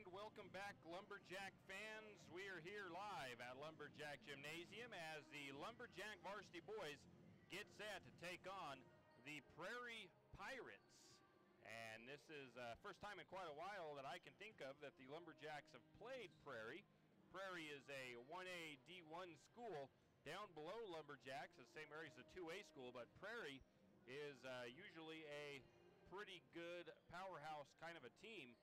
And welcome back, Lumberjack fans. We are here live at Lumberjack Gymnasium as the Lumberjack varsity boys get set to take on the Prairie Pirates. And this is the first time in quite a while that I can think of that the Lumberjacks have played Prairie. Prairie is a 1A D1 school down below Lumberjacks. St. Mary's a 2A school, but Prairie is usually a pretty good powerhouse kind of a team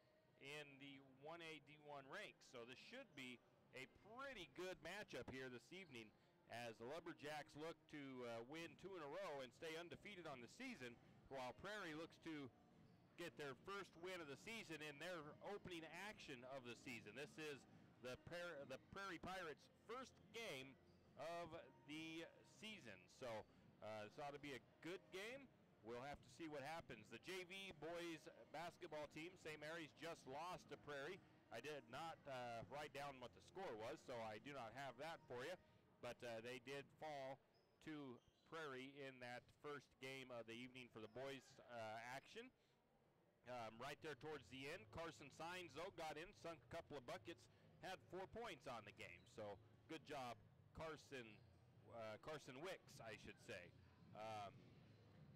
in the 1A D1 ranks. So this should be a pretty good matchup here this evening as the Lumberjacks look to win 2 in a row and stay undefeated on the season, while Prairie looks to get their first win of the season in their opening action of the season. This is the Prairie Pirates' first game of the season. So this ought to be a good game. We'll have to see what happens. The JV boys basketball team, St. Mary's, just lost to Prairie. I did not write down what the score was, so I do not have that for you. But they did fall to Prairie in that first game of the evening for the boys action. Right there towards the end, Carson Sines, though, got in, sunk a couple of buckets, had 4 points on the game. So good job, Carson Wicks, I should say.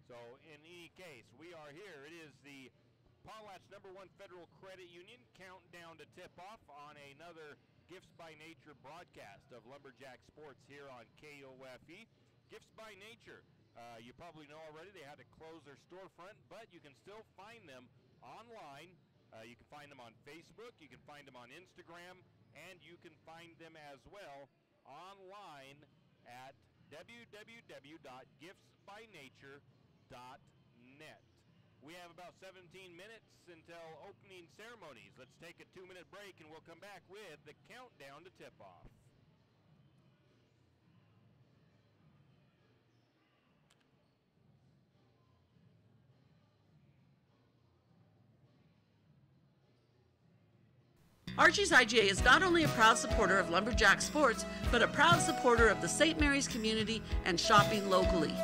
So in any case, we are here. It is the Potlatch #1 Federal Credit Union countdown to tip-off on another Gifts by Nature broadcast of Lumberjack Sports here on KOFE. Gifts by Nature, you probably know already, they had to close their storefront, but you can still find them online. You can find them on Facebook, you can find them on Instagram, and you can find them as well online at www.giftsbynature.net. We have about 17 minutes until opening ceremonies. Let's take a 2-minute break and we'll come back with the countdown to tip-off. Archie's IGA is not only a proud supporter of Lumberjack Sports, but a proud supporter of the St. Mary's community and shopping locally.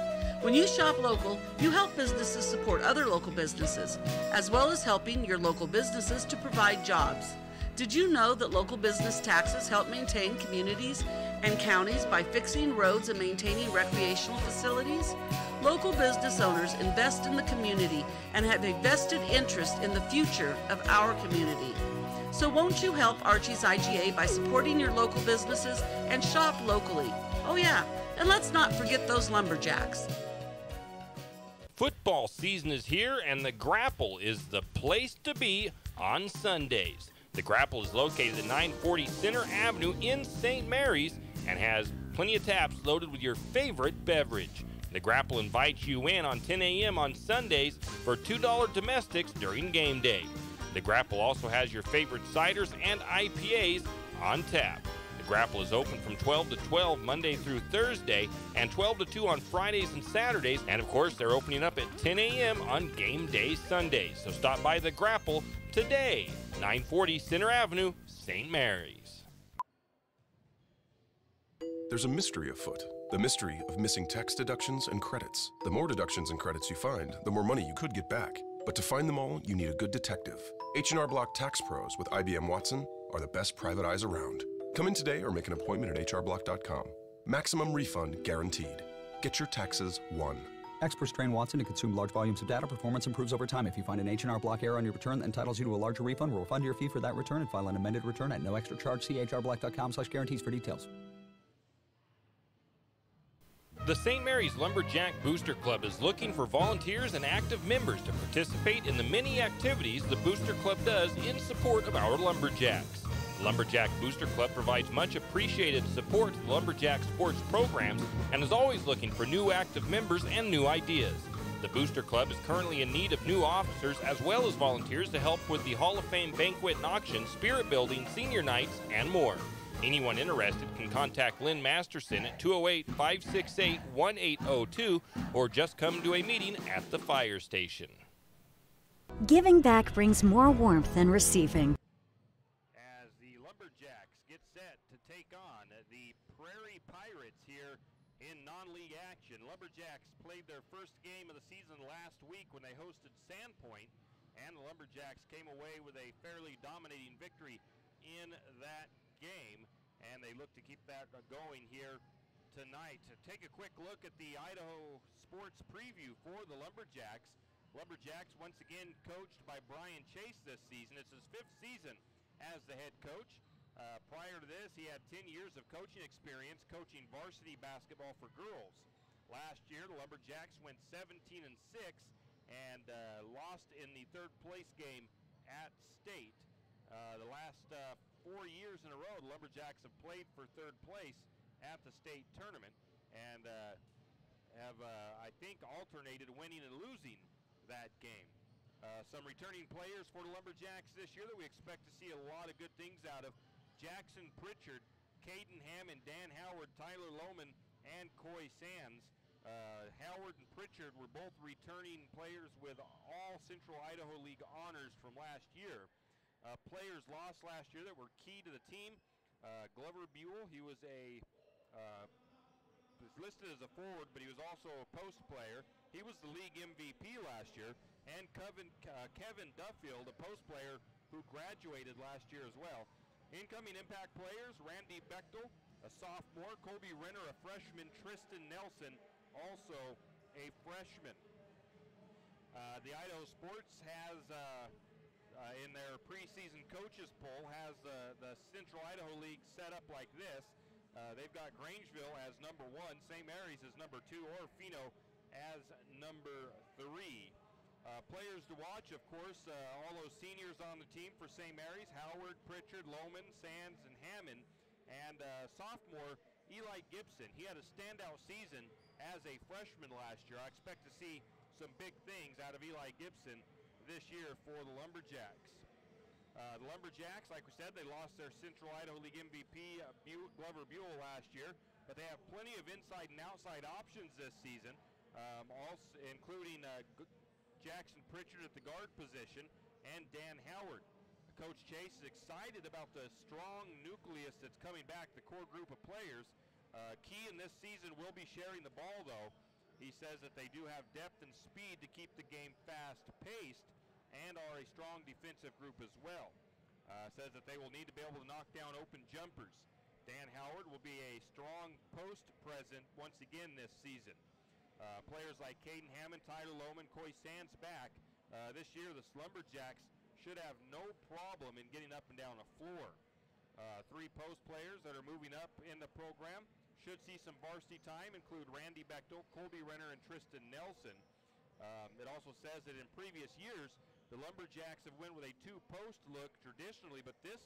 When you shop local, you help businesses support other local businesses, as well as helping your local businesses to provide jobs. Did you know that local business taxes help maintain communities and counties by fixing roads and maintaining recreational facilities? Local business owners invest in the community and have a vested interest in the future of our community. So won't you help Archie's IGA by supporting your local businesses and shop locally? Oh yeah, and let's not forget those Lumberjacks. Football season is here, and the Grapple is the place to be on Sundays. The Grapple is located at 940 Center Avenue in St. Mary's and has plenty of taps loaded with your favorite beverage. The Grapple invites you in on 10 a.m. on Sundays for $2 domestics during game day. The Grapple also has your favorite ciders and IPAs on tap. The Grapple is open from 12 to 12 Monday through Thursday and 12 to 2 on Fridays and Saturdays. And of course, they're opening up at 10 a.m. on game day Sundays. So stop by the Grapple today, 940 Center Avenue, St. Mary's. There's a mystery afoot. The mystery of missing tax deductions and credits. The more deductions and credits you find, the more money you could get back. But to find them all, you need a good detective. H&R Block Tax Pros with IBM Watson are the best private eyes around. Come in today or make an appointment at hrblock.com. Maximum refund guaranteed. Get your taxes won. Experts train Watson to consume large volumes of data. Performance improves over time. If you find an H&R Block error on your return that entitles you to a larger refund, we'll refund your fee for that return and file an amended return at no extra charge. See hrblock.com/guarantees for details. The St. Mary's Lumberjack Booster Club is looking for volunteers and active members to participate in the many activities the Booster Club does in support of our Lumberjacks. The Lumberjack Booster Club provides much appreciated support to the Lumberjack sports programs and is always looking for new active members and new ideas. The Booster Club is currently in need of new officers as well as volunteers to help with the Hall of Fame banquet and auction, spirit building, senior nights, and more. Anyone interested can contact Lynn Masterson at 208-568-1802 or just come to a meeting at the fire station. Giving back brings more warmth than receiving. As the Lumberjacks get set to take on the Prairie Pirates here in non-league action. Lumberjacks played their first game of the season last week when they hosted Sandpoint. and the Lumberjacks came away with a fairly dominating victory in that game, and they look to keep that going here tonight. To take a quick look at the Idaho sports preview for the Lumberjacks. Lumberjacks once again coached by Brian Chase this season. It's his 5th season as the head coach. Prior to this, he had 10 years of coaching experience coaching varsity basketball for girls. Last year, the Lumberjacks went 17-6 and lost in the 3rd place game at state. The last 4 years in a row, the Lumberjacks have played for 3rd place at the state tournament and have, I think, alternated winning and losing that game. Some returning players for the Lumberjacks this year that we expect to see a lot of good things out of. Jackson Pritchard, Caden Hammond, Dan Howard, Tyler Lohman, and Coy Sands. Howard and Pritchard were both returning players with all Central Idaho League honors from last year. Players lost last year that were key to the team. Glover Buell, he was listed as a forward, but he was also a post player. He was the league MVP last year. And Kevin Duffield, a post player who graduated last year as well. Incoming impact players, Randy Bechtel, a sophomore, Colby Renner, a freshman, Tristan Nelson, also a freshman. The Idaho Sports has, in their preseason coaches poll, has the Central Idaho League set up like this. They've got Grangeville as number 1, St. Mary's as number 2, Orofino as number 3. Players to watch, of course, all those seniors on the team for St. Mary's, Howard, Pritchard, Lohman, Sands, and Hammond. And sophomore, Eli Gibson. He had a standout season as a freshman last year. I expect to see some big things out of Eli Gibson this year for the Lumberjacks. The Lumberjacks, like we said, they lost their Central Idaho League MVP, Glover Buell, last year, but they have plenty of inside and outside options this season, also including Jackson Pritchard at the guard position and Dan Howard. Coach Chase is excited about the strong nucleus that's coming back, the core group of players. Key in this season will be sharing the ball, though. He says that they do have depth and speed to keep the game fast-paced and are a strong defensive group as well. Says that they will need to be able to knock down open jumpers. Dan Howard will be a strong post present once again this season. Players like Caden Hammond, Tyler Lohman, Coy Sands back. This year, the Lumberjacks should have no problem in getting up and down the floor. 3 post players that are moving up in the program should see some varsity time, include Randy Bechtel, Colby Renner, and Tristan Nelson. It also says that in previous years, the Lumberjacks have went with a 2-post look traditionally, but this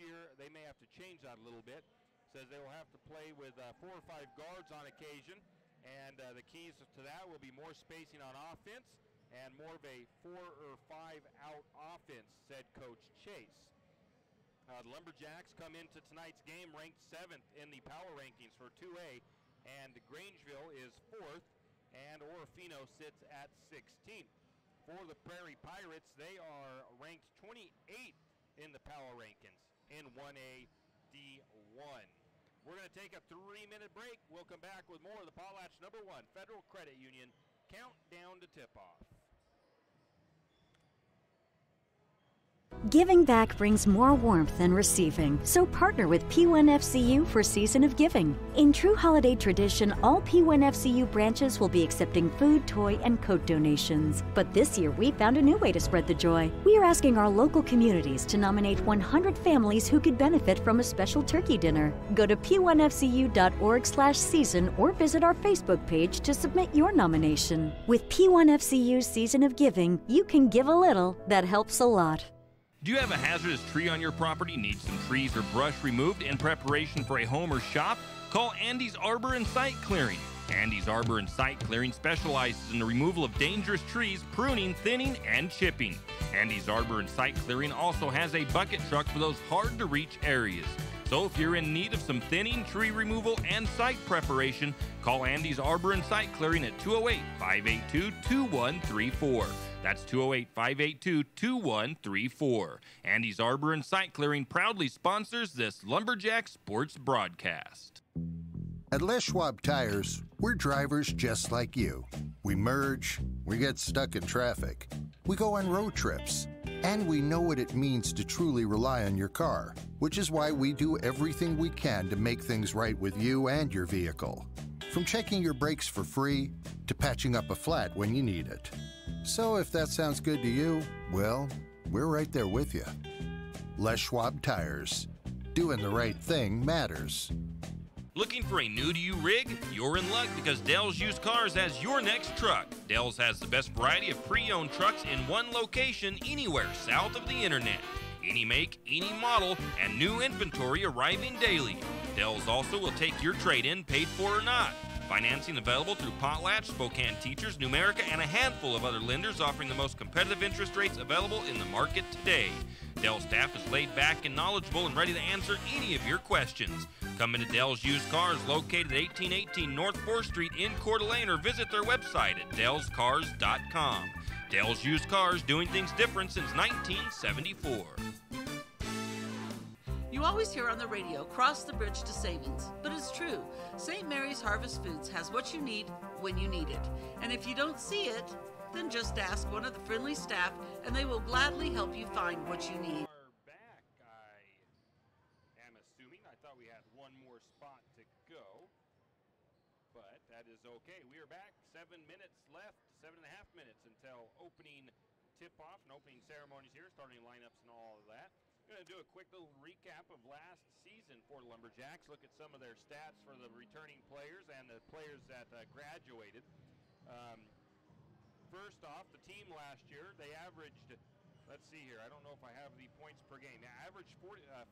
year, they may have to change that a little bit. Says they will have to play with 4 or 5 guards on occasion, and the keys to that will be more spacing on offense and more of a 4 or 5 out offense, said Coach Chase. The Lumberjacks come into tonight's game ranked 7th in the power rankings for 2A, and Grangeville is 4th, and Orofino sits at 16th. For the Prairie Pirates, they are ranked 28th in the power rankings in 1A D1. We're going to take a 3-minute break. We'll come back with more of the Potlatch #1 Federal Credit Union Countdown to Tip-Off. Giving back brings more warmth than receiving, so partner with P1FCU for Season of Giving. In true holiday tradition, all P1FCU branches will be accepting food, toy, and coat donations. But this year, we found a new way to spread the joy. We are asking our local communities to nominate 100 families who could benefit from a special turkey dinner. Go to p1fcu.org/season or visit our Facebook page to submit your nomination. With P1FCU's Season of Giving, you can give a little that helps a lot. Do you have a hazardous tree on your property? Need some trees or brush removed in preparation for a home or shop? Call Andy's Arbor and Site Clearing. Andy's Arbor and Site Clearing specializes in the removal of dangerous trees, pruning, thinning, and chipping. Andy's Arbor and Site Clearing also has a bucket truck for those hard-to-reach areas. So if you're in need of some thinning, tree removal, and site preparation, call Andy's Arbor and Site Clearing at 208-582-2134. That's 208-582-2134. Andy's Arbor and Site Clearing proudly sponsors this Lumberjack Sports broadcast. At Les Schwab Tires, We're drivers just like you. We merge, we get stuck in traffic, we go on road trips, and we know what it means to truly rely on your car, which is why we do everything we can to make things right with you and your vehicle. From checking your brakes for free to patching up a flat when you need it. So if that sounds good to you, well, we're right there with you. Les Schwab Tires. Doing the right thing matters. Looking for a new-to-you rig? You're in luck because Dell's Used Cars has your next truck. Dell's has the best variety of pre-owned trucks in one location anywhere south of the internet. Any make, any model, and new inventory arriving daily. Dell's also will take your trade-in, paid for or not. Financing available through Potlatch, Spokane Teachers, Numerica, and a handful of other lenders offering the most competitive interest rates available in the market today. Dell staff is laid back and knowledgeable and ready to answer any of your questions. Come into Dell's Used Cars located at 1818 North 4th Street in Coeur d'Alene or visit their website at dellscars.com. Dell's Used Cars, doing things different since 1974. You always hear on the radio, cross the bridge to savings. But it's true. St. Mary's Harvest Foods has what you need when you need it. And if you don't see it, then just ask one of the friendly staff and they will gladly help you find what you need. Back, I am assuming. I thought we had one more spot to go, but that is okay. We are back. 7 minutes left, 7.5 minutes until opening tip-off and opening ceremonies here, starting lineups and all of that. I'm going to do a quick little recap of last season for Lumberjacks, look at some of their stats for the returning players and the players that graduated. First off, the team last year, they averaged, let's see here, I don't know if I have the points per game. They averaged 57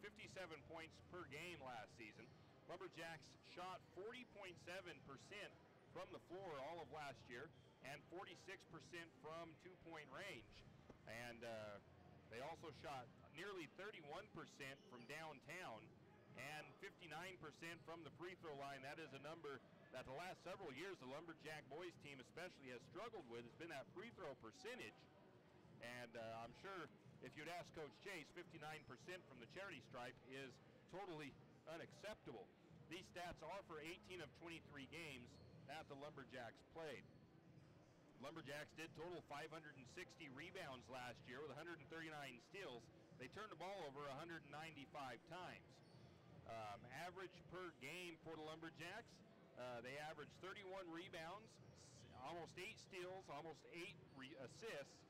points per game last season. Lumberjacks shot 40.7% from the floor all of last year and 46% from two-point range. And they also shot nearly 31% from downtown and 59% from the free throw line. That is a number that the last several years the Lumberjack boys team especially has struggled with, has been that free throw percentage. And I'm sure if you'd ask Coach Chase, 59% from the charity stripe is totally unacceptable. These stats are for 18 of 23 games that the Lumberjacks played. Lumberjacks did total 560 rebounds last year with 139 steals. They turned the ball over 195 times. Average per game for the Lumberjacks, they averaged 31 rebounds, almost 8 steals, almost 8 assists,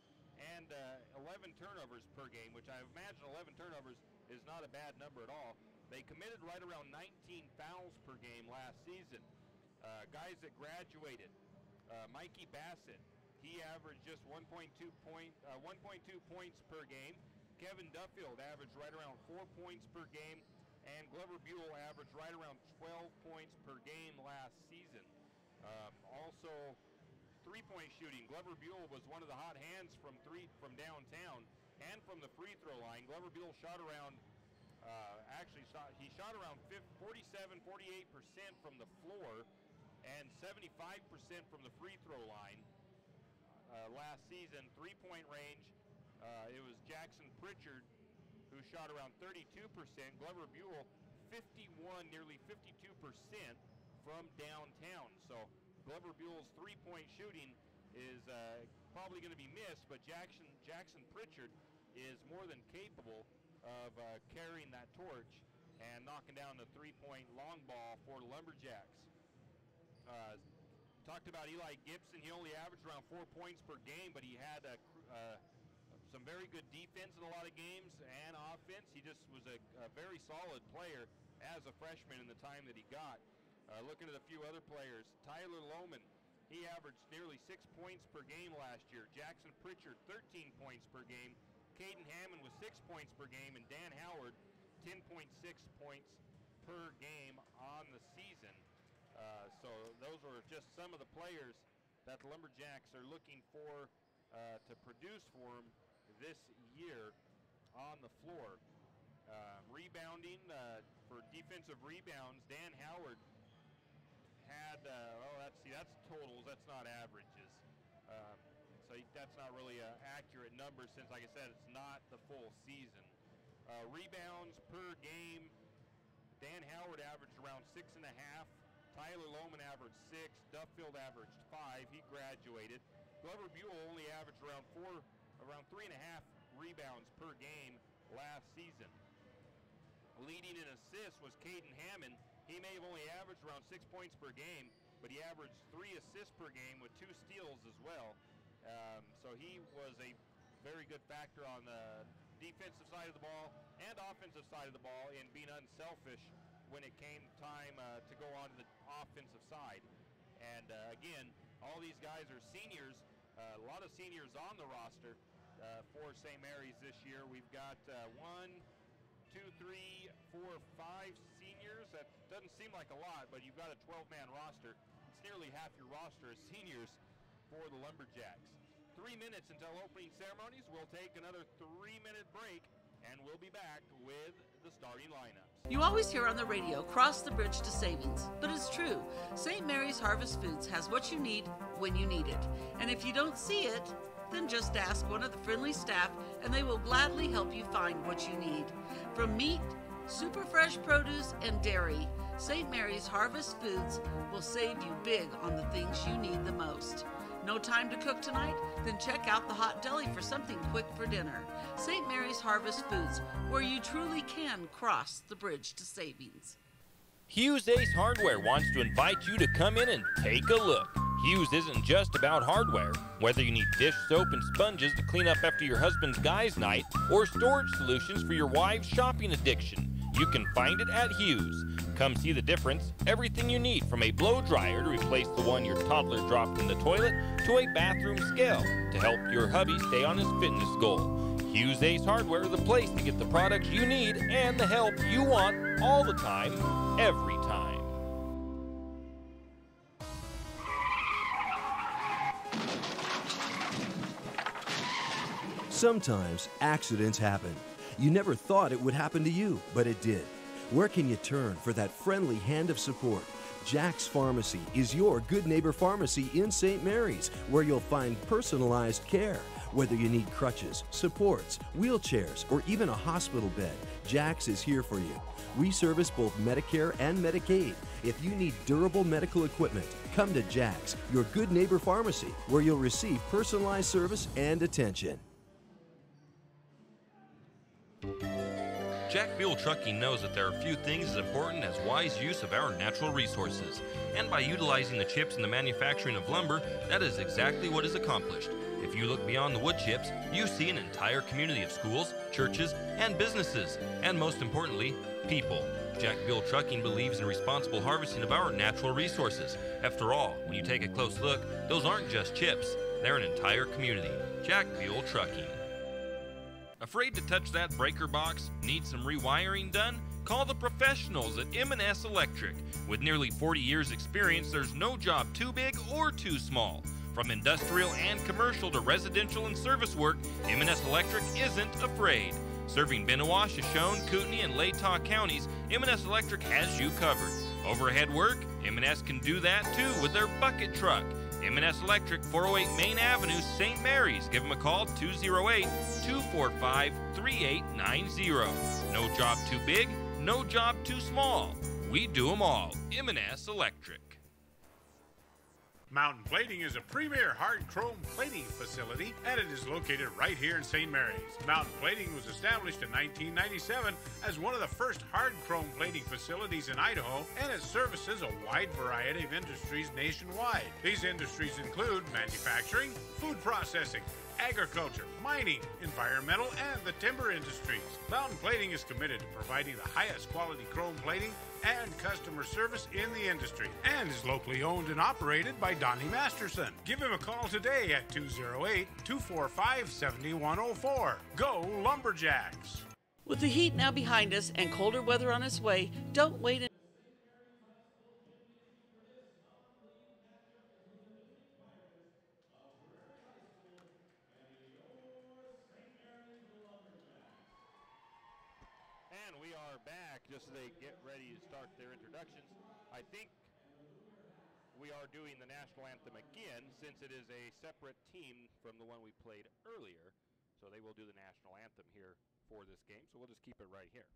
and 11 turnovers per game, which I imagine 11 turnovers is not a bad number at all. They committed right around 19 fouls per game last season. Guys that graduated, Mikey Bassett, he averaged just 1.2 points per game. Kevin Duffield averaged right around 4 points per game, and Glover Buell averaged right around 12 points per game last season. Also, three-point shooting. Glover Buell was one of the hot hands from downtown and from the free throw line. Glover Buell shot around, he shot around 47-48% from the floor and 75% from the free throw line last season. Three-point range, it was Jackson Pritchard who shot around 32%. Glover Buell, 51, nearly 52% from downtown. So Glover Buell's three-point shooting is probably going to be missed, but Jackson Pritchard is more than capable of carrying that torch and knocking down the three-point long ball for the Lumberjacks. Talked about Eli Gibson. He only averaged around 4 points per game, but he had some very good defense in a lot of games and offense. He just was a very solid player as a freshman in the time that he got. Looking at a few other players, Tyler Lohman, he averaged nearly 6 points per game last year. Jackson Pritchard, 13 points per game. Caden Hammond with 6 points per game, and Dan Howard, 10.6 points per game on the season. So those are just some of the players that the Lumberjacks are looking for to produce for them this year on the floor. Rebounding, for defensive rebounds, Dan Howard had, that's totals, that's not averages. So that's not really an accurate number since, like I said, it's not the full season. Rebounds per game, Dan Howard averaged around 6.5. Tyler Lohman averaged 6. Duffield averaged 5. He graduated. Glover Buell only averaged around 3.5 rebounds per game last season. Leading in assists was Caden Hammond. He may have only averaged around 6 points per game, but he averaged 3 assists per game with 2 steals as well. So he was a very good factor on the defensive side of the ball and offensive side of the ball in being unselfish when it came time to go on to the offensive side. And again, all these guys are seniors, a lot of seniors on the roster for St. Mary's this year. We've got 1, 2, 3, 4, 5 seniors. That doesn't seem like a lot, but you've got a 12-man roster. It's nearly half your roster is seniors for the Lumberjacks. 3 minutes until opening ceremonies. We'll take another 3-minute break, and we'll be back with the starting lineups. You always hear on the radio, cross the bridge to savings. But it's true. St. Mary's Harvest Foods has what you need when you need it. And if you don't see it, then just ask one of the friendly staff and they will gladly help you find what you need. From meat, super fresh produce, and dairy, St. Mary's Harvest Foods will save you big on the things you need the most. No time to cook tonight? Then check out the Hot Deli for something quick for dinner. St. Mary's Harvest Foods, where you truly can cross the bridge to savings. Hughes Ace Hardware wants to invite you to come in and take a look. Hughes isn't just about hardware. Whether you need dish soap and sponges to clean up after your husband's guys' night or storage solutions for your wife's shopping addiction, you can find it at Hughes. Come see the difference. Everything you need, from a blow dryer to replace the one your toddler dropped in the toilet to a bathroom scale to help your hubby stay on his fitness goal. Hughes Ace Hardware, the place to get the products you need and the help you want all the time, every time. Sometimes accidents happen. You never thought it would happen to you, but it did. Where can you turn for that friendly hand of support? Jack's Pharmacy is your good neighbor pharmacy in St. Mary's, where you'll find personalized care. Whether you need crutches, supports, wheelchairs, or even a hospital bed, Jack's is here for you. We service both Medicare and Medicaid. If you need durable medical equipment, come to Jack's, your good neighbor pharmacy, where you'll receive personalized service and attention. Jack Buell Trucking knows that there are few things as important as wise use of our natural resources. And by utilizing the chips in the manufacturing of lumber, that is exactly what is accomplished. If you look beyond the wood chips, you see an entire community of schools, churches, and businesses, and most importantly, people. Jack Buell Trucking believes in responsible harvesting of our natural resources. After all, when you take a close look, those aren't just chips, they're an entire community. Jack Buell Trucking. Afraid to touch that breaker box? Need some rewiring done? Call the professionals at M&S Electric. With nearly 40 years experience, there's no job too big or too small. From industrial and commercial to residential and service work, M&S Electric isn't afraid. Serving Bennewash, Shoshone, Kootenai, and Latah counties, M&S Electric has you covered. Overhead work? M&S can do that too with their bucket truck. M&S Electric, 408 Main Avenue, St. Mary's. Give them a call, 208-245-3890. No job too big, no job too small. We do them all. M&S Electric. Mountain Plating is a premier hard chrome plating facility, and it is located right here in St. Mary's. Mountain Plating was established in 1997 as one of the first hard chrome plating facilities in Idaho, and it services a wide variety of industries nationwide. These industries include manufacturing, food processing, agriculture, mining, environmental, and the timber industries. Mountain Plating is committed to providing the highest quality chrome plating and customer service in the industry, and is locally owned and operated by Donnie Masterson. Give him a call today at 208-245-7104. Go Lumberjacks! With the heat now behind us and colder weather on its way, don't wait. And we are back just as they get ready to start their introductions. I think we are doing the national anthem again, since it is a separate team from the one we played earlier. So they will do the national anthem here for this game. So we'll just keep it right here.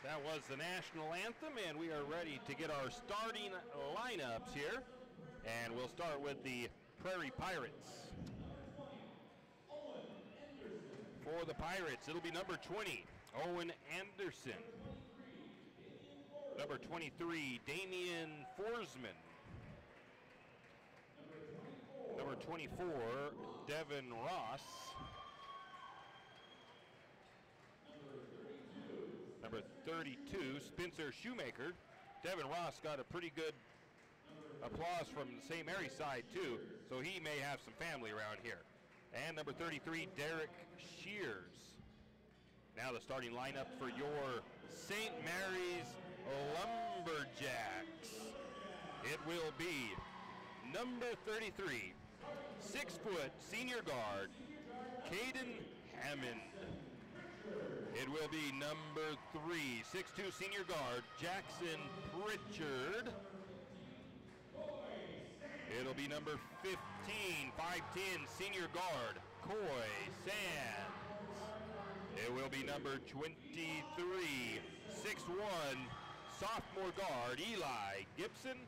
That was the national anthem, and we are ready to get our starting lineups here. And we'll start with the Prairie Pirates. For the Pirates, it'll be number 20, Owen Anderson. Number 23, Damian Forsman. Number 24, Devin Ross. Number 32, Spencer Shoemaker. Devin Ross got a pretty good applause from the St. Mary's side too, so he may have some family around here. And number 33, Derek Shears. Now the starting lineup for your St. Mary's Lumberjacks. It will be number 33, 6-foot senior guard, Caden Hammond. It will be number 3, 6'2" senior guard, Jackson Pritchard. It'll be number 15, 5'10" senior guard, Coy Sands. It will be number 23, 6'1", sophomore guard, Eli Gibson.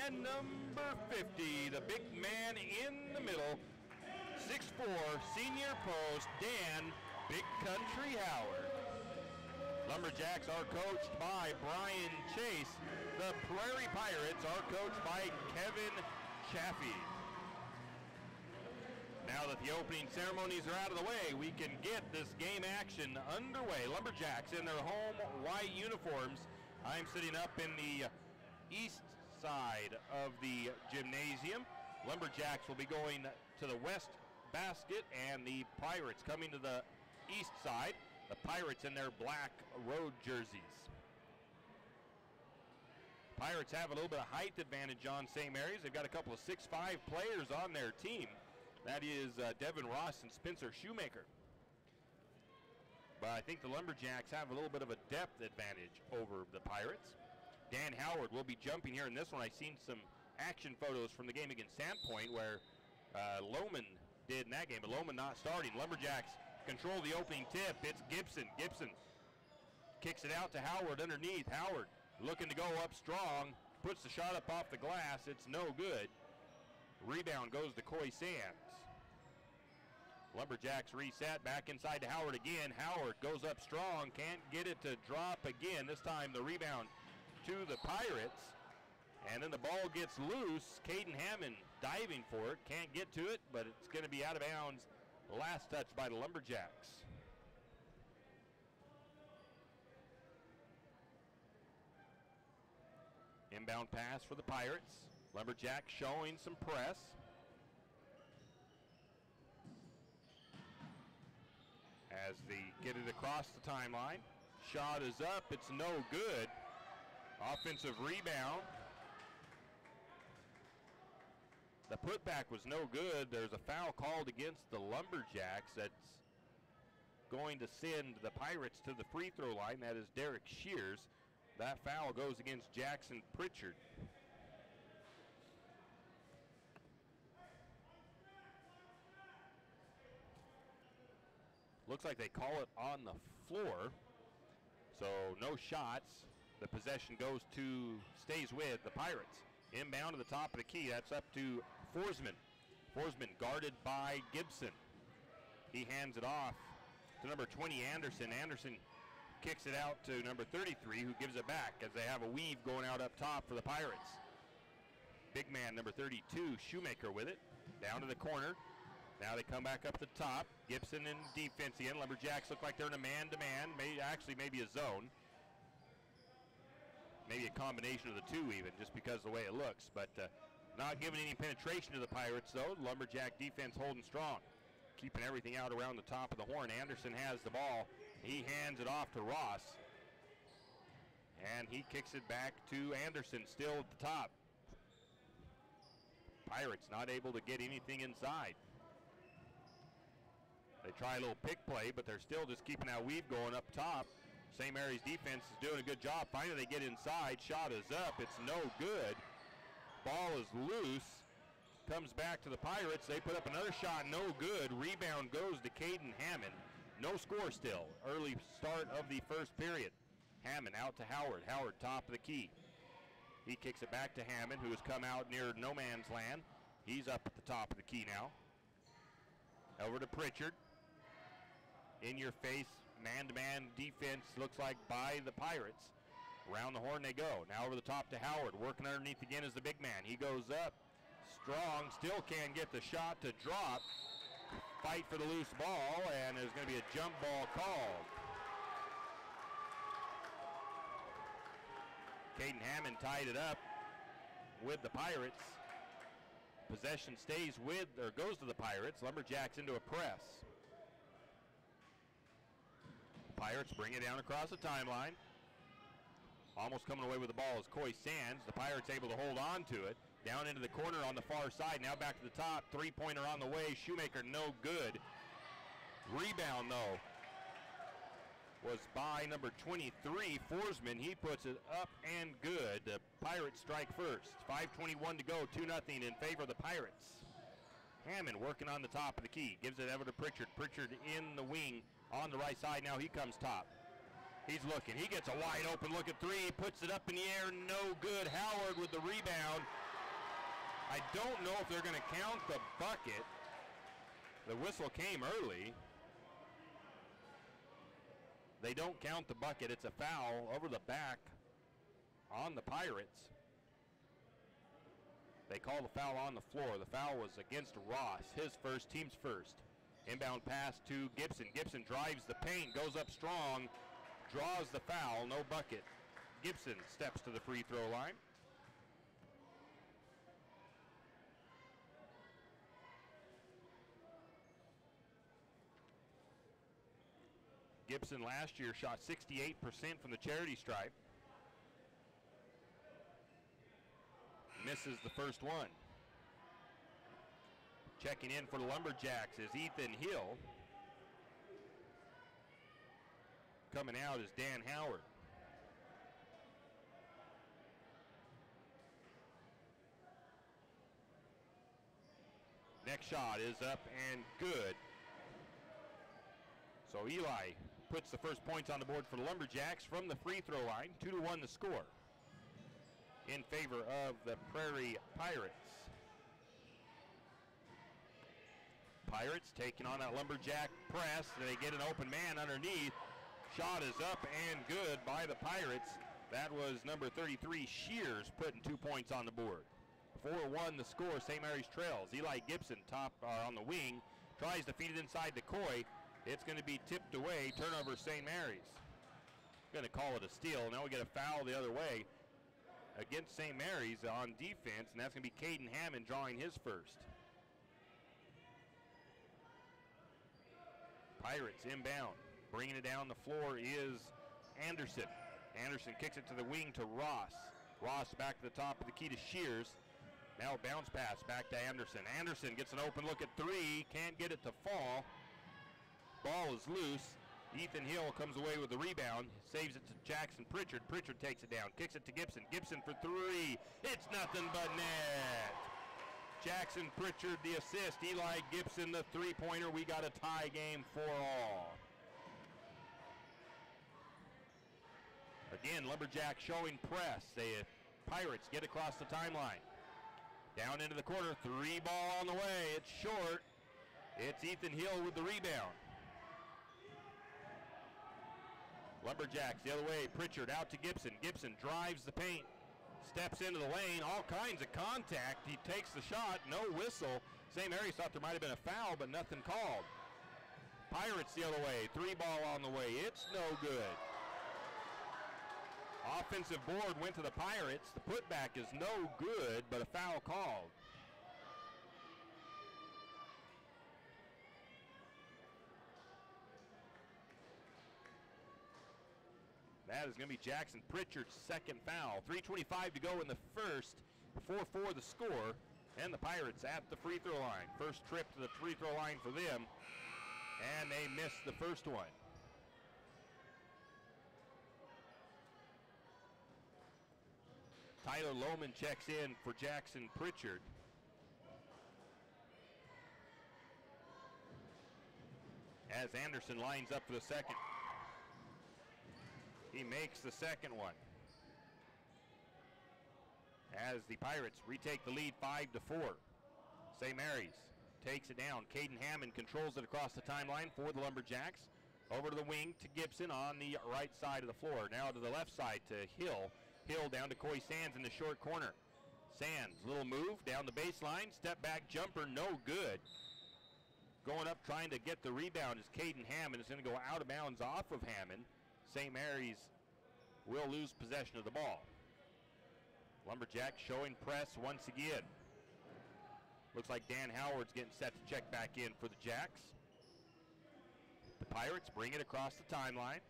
And number 50, the big man in the middle, 6'4", senior post, Dan Big Country Howard. Lumberjacks are coached by Brian Chase. The Prairie Pirates are coached by Kevin Chaffee. Now that the opening ceremonies are out of the way, we can get this game action underway. Lumberjacks in their home white uniforms. I'm sitting up in the east side of the gymnasium. Lumberjacks will be going to the west basket, and the Pirates coming to the east side. The Pirates in their black road jerseys. Pirates have a little bit of height advantage on St. Mary's. They've got a couple of 6'5" players on their team. That is Devin Ross and Spencer Shoemaker. But I think the Lumberjacks have a little bit of a depth advantage over the Pirates. Dan Howard will be jumping here in this one. I've seen some action photos from the game against Sandpoint where Lohman did in that game, but Lohman not starting. Lumberjacks control the opening tip. It's Gibson. Gibson kicks it out to Howard underneath. Howard looking to go up strong. Puts the shot up off the glass. It's no good. Rebound goes to Coy Sands. Lumberjacks reset back inside to Howard again. Howard goes up strong. Can't get it to drop again. This time the rebound to the Pirates. And then the ball gets loose. Caden Hammond diving for it. Can't get to it, but it's going to be out of bounds. Last touch by the Lumberjacks. Inbound pass for the Pirates. Lumberjacks showing some press. As they get it across the timeline. Shot is up. It's no good. Offensive rebound. The putback was no good. There's a foul called against the Lumberjacks that's going to send the Pirates to the free throw line. That is Derek Shears. That foul goes against Jackson Pritchard. Looks like they call it on the floor. So no shots. The possession stays with the Pirates. Inbound to the top of the key. That's up to Forsman. Forsman guarded by Gibson. He hands it off to number 20, Anderson. Anderson kicks it out to number 33, who gives it back as they have a weave going out up top for the Pirates. Big man, number 32, Shoemaker with it. Down to the corner. Now they come back up the top. Gibson in defense again. Lumberjacks look like they're in a man-to-man. Maybe a zone. Maybe a combination of the two even, just because of the way it looks. But not giving any penetration to the Pirates, though. Lumberjack defense holding strong. Keeping everything out around the top of the horn. Anderson has the ball. He hands it off to Ross. And he kicks it back to Anderson, still at the top. Pirates not able to get anything inside. They try a little pick play, but they're still just keeping that weave going up top. St. Mary's defense is doing a good job. Finally, they get inside. Shot is up. It's no good. Ball is loose. Comes back to the Pirates. They put up another shot. No good. Rebound goes to Caden Hammond. No score still. Early start of the first period. Hammond out to Howard. Howard top of the key. He kicks it back to Hammond, who has come out near no man's land. He's up at the top of the key now. Over to Pritchard. In your face, man-to-man defense looks like by the Pirates. Around the horn they go. Now over the top to Howard. Working underneath again is the big man. He goes up. Strong. Still can't get the shot to drop. Fight for the loose ball, and there's going to be a jump ball called. Caden Hammond tied it up with the Pirates. Possession stays with, or goes to the Pirates. Lumberjacks into a press. Pirates bring it down across the timeline. Almost coming away with the ball is Coy Sands. The Pirates able to hold on to it. Down into the corner on the far side. Now back to the top. Three-pointer on the way. Shoemaker no good. Rebound, though, was by number 23, Forsman. He puts it up and good. The Pirates strike first. 5:21 to go. 2-0 in favor of the Pirates. Hammond working on the top of the key. Gives it over to Pritchard. Pritchard in the wing on the right side. Now he comes top. He's looking. He gets a wide open look at three. Puts it up in the air. No good. Howard with the rebound. I don't know if they're going to count the bucket. The whistle came early. They don't count the bucket. It's a foul over the back on the Pirates. They call the foul on the floor. The foul was against Ross. His first, team's first. Inbound pass to Gibson. Gibson drives the paint, goes up strong, draws the foul, no bucket. Gibson steps to the free throw line. Gibson last year shot 68% from the charity stripe. Misses the first one. Checking in for the Lumberjacks is Ethan Hill. Coming out is Dan Howard. Next shot is up and good. So Eli puts the first points on the board for the Lumberjacks from the free throw line. 2-1 the score in favor of the Prairie Pirates. Pirates taking on that Lumberjack press. They get an open man underneath. Shot is up and good by the Pirates. That was number 33, Shears, putting 2 points on the board. 4-1 the score. St. Mary's trails. Eli Gibson top on the wing. Tries to feed it inside to Coy. It's going to be tipped away. Turnover St. Mary's. Going to call it a steal. Now we get a foul the other way against St. Mary's on defense, and that's going to be Caden Hammond drawing his first. Pirates inbound. Bringing it down the floor is Anderson. Anderson kicks it to the wing to Ross. Ross back to the top of the key to Shears. Now a bounce pass back to Anderson. Anderson gets an open look at three. Can't get it to fall. Ball is loose. Ethan Hill comes away with the rebound. Saves it to Jackson Pritchard. Pritchard takes it down. Kicks it to Gibson. Gibson for three. It's nothing but net. Jackson Pritchard the assist. Eli Gibson the three-pointer. We got a tie game for all. Again, Lumberjack showing press. The Pirates get across the timeline. Down into the corner. Three ball on the way. It's short. It's Ethan Hill with the rebound. Lumberjacks the other way. Pritchard out to Gibson. Gibson drives the paint. Steps into the lane. All kinds of contact. He takes the shot. No whistle. St. Mary's thought there might have been a foul, but nothing called. Pirates the other way. Three ball on the way. It's no good. Offensive board went to the Pirates. The putback is no good, but a foul called. That is going to be Jackson Pritchard's second foul. 3:25 to go in the first. 4-4 the score. And the Pirates at the free throw line. First trip to the free throw line for them. And they missed the first one. Tyler Lohman checks in for Jackson Pritchard. As Anderson lines up for the second. He makes the second one. As the Pirates retake the lead 5-4. St. Mary's takes it down. Caden Hammond controls it across the timeline for the Lumberjacks. Over to the wing to Gibson on the right side of the floor. Now to the left side to Hill. Hill down to Coy Sands in the short corner. Sands, little move down the baseline. Step back jumper, no good. Going up trying to get the rebound is Caden Hammond. It's going to go out of bounds off of Hammond. St. Mary's will lose possession of the ball. Lumberjacks showing press once again. Looks like Dan Howard's getting set to check back in for the Jacks. The Pirates bring it across the timeline.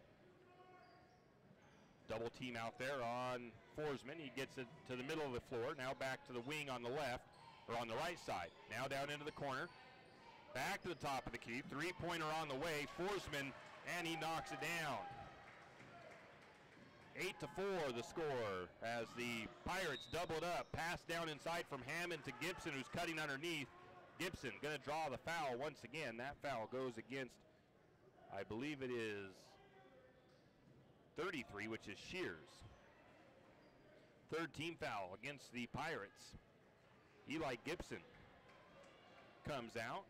Double team out there on Forsman. He gets it to the middle of the floor. Now back to the wing on the left, or on the right side. Now down into the corner. Back to the top of the key. Three-pointer on the way. Forsman, and he knocks it down. 8-4 the score as the Pirates doubled up. Pass down inside from Hammond to Gibson, who's cutting underneath. Gibson going to draw the foul once again. That foul goes against, I believe it is 33, which is Shears. Third team foul against the Pirates. Eli Gibson comes out.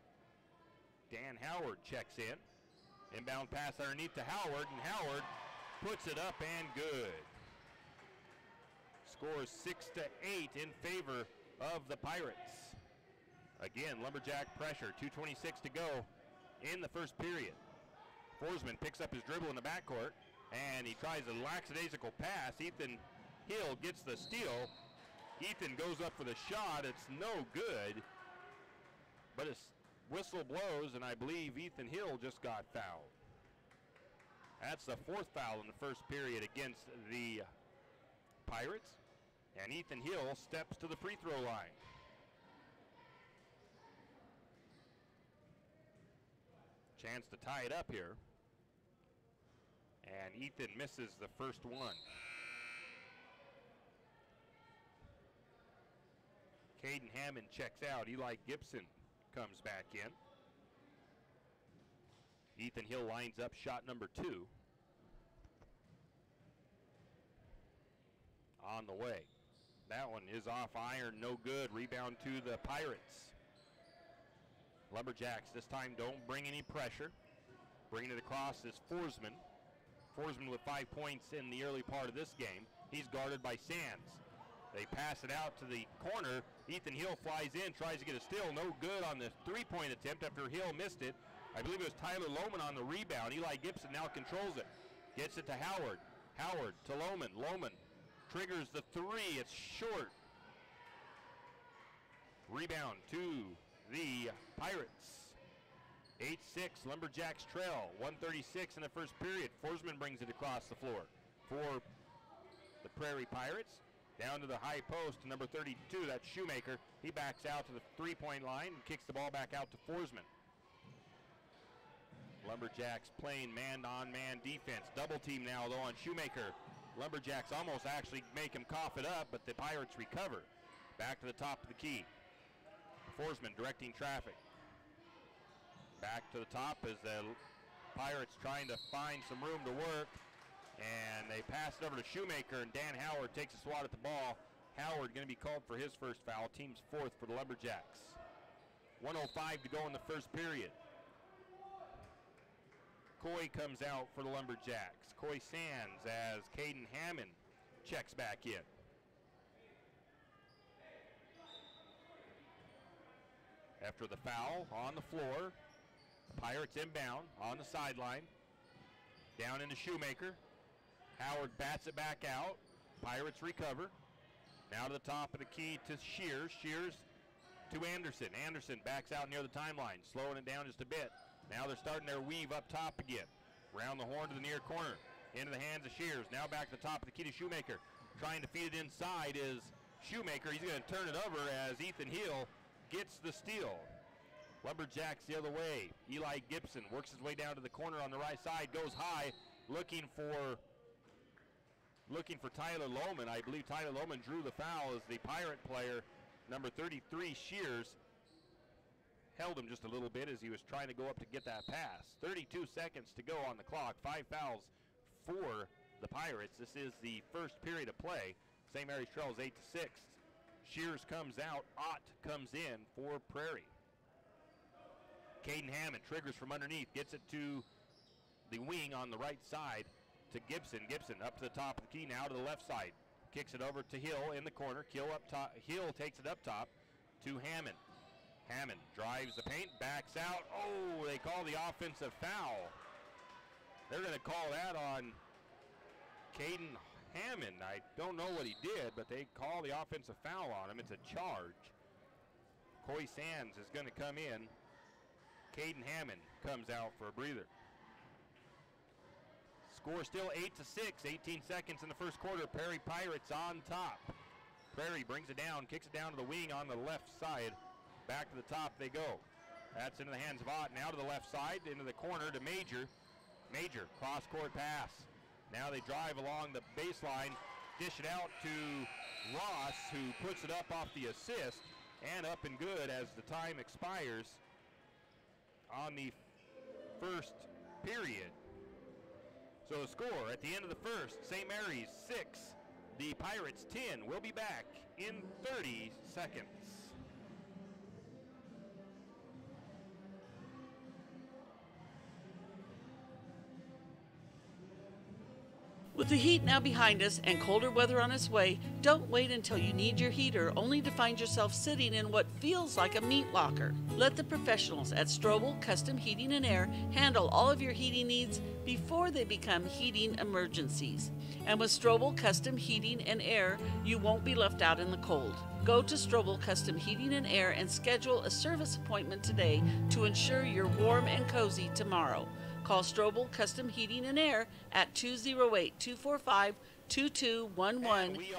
Dan Howard checks in. Inbound pass underneath to Howard, and Howard puts it up and good. Scores 6-8 in favor of the Pirates. Again, Lumberjack pressure, 2:26 to go in the first period. Forsman picks up his dribble in the backcourt, and he tries a lackadaisical pass. Ethan Hill gets the steal. Ethan goes up for the shot. It's no good, but his whistle blows, and I believe Ethan Hill just got fouled. That's the fourth foul in the first period against the Pirates, and Ethan Hill steps to the free throw line. Chance to tie it up here, and Ethan misses the first one. Caden Hammond checks out. Eli Gibson comes back in. Ethan Hill lines up shot number 2. On the way. That one is off iron, no good. Rebound to the Pirates. Lumberjacks this time don't bring any pressure. Bringing it across is Forsman. Forsman with 5 points in the early part of this game. He's guarded by Sands. They pass it out to the corner. Ethan Hill flies in, tries to get a steal. No good on the three-point attempt after Hill missed it. I believe it was Tyler Lohman on the rebound. Eli Gibson now controls it. Gets it to Howard. Howard to Lohman. Lohman triggers the three. It's short. Rebound to the Pirates. 8-6, Lumberjacks trail. 1:36 in the first period. Forsman brings it across the floor for the Prairie Pirates. Down to the high post to number 32, that's Shoemaker. He backs out to the three-point line and kicks the ball back out to Forsman. Lumberjacks playing man-on-man defense. Double team now, though, on Shoemaker. Lumberjacks almost actually make him cough it up, but the Pirates recover. Back to the top of the key. Forsman directing traffic. Back to the top as the Pirates trying to find some room to work. And they pass it over to Shoemaker, and Dan Howard takes a swat at the ball. Howard going to be called for his first foul, team's fourth for the Lumberjacks. 1:05 to go in the first period. Coy comes out for the Lumberjacks. Coy Sands as Caden Hammond checks back in. After the foul on the floor, the Pirates inbound on the sideline. Down into Shoemaker. Howard bats it back out. Pirates recover. Now to the top of the key to Shears. Shears to Anderson. Anderson backs out near the timeline, slowing it down just a bit. Now they're starting their weave up top again. Round the horn to the near corner. Into the hands of Shears. Now back to the top of the key to Shoemaker. Trying to feed it inside is Shoemaker. He's going to turn it over as Ethan Hill gets the steal. Lumberjacks the other way. Eli Gibson works his way down to the corner on the right side. Goes high, looking for Tyler Lohman. I believe Tyler Lohman drew the foul as the Pirate player, number 33, Shears, held him just a little bit as he was trying to go up to get that pass. 32 seconds to go on the clock. 5 fouls for the Pirates. This is the first period of play. St. Mary's trails 8-6. Shears comes out. Ott comes in for Prairie. Caden Hammond triggers from underneath, gets it to the wing on the right side to Gibson. Gibson up to the top of the key, now to the left side. Kicks it over to Hill in the corner. Hill takes it up top to Hammond. Hammond drives the paint, backs out. Oh, they call the offensive foul. They're going to call that on Caden Hammond. I don't know what he did, but they call the offensive foul on him. It's a charge. Coy Sands is going to come in. Caden Hammond comes out for a breather. Score still 8-6, 18 seconds in the first quarter. Prairie Pirates on top. Prairie brings it down, kicks it down to the wing on the left side. Back to the top they go. That's into the hands of Ott. Now to the left side, into the corner to Major. Major, cross-court pass. Now they drive along the baseline, dish it out to Ross, who puts it up off the assist, and up and good as the time expires on the first period. So the score at the end of the first, St. Mary's 6, the Pirates 10. We'll be back in 30 seconds. With the heat now behind us and colder weather on its way, don't wait until you need your heater only to find yourself sitting in what feels like a meat locker. Let the professionals at Strobel Custom Heating and Air handle all of your heating needs before they become heating emergencies. And with Strobel Custom Heating and Air, you won't be left out in the cold. Go to Strobel Custom Heating and Air and schedule a service appointment today to ensure you're warm and cozy tomorrow. Call Strobel Custom Heating and Air at 208-245-2211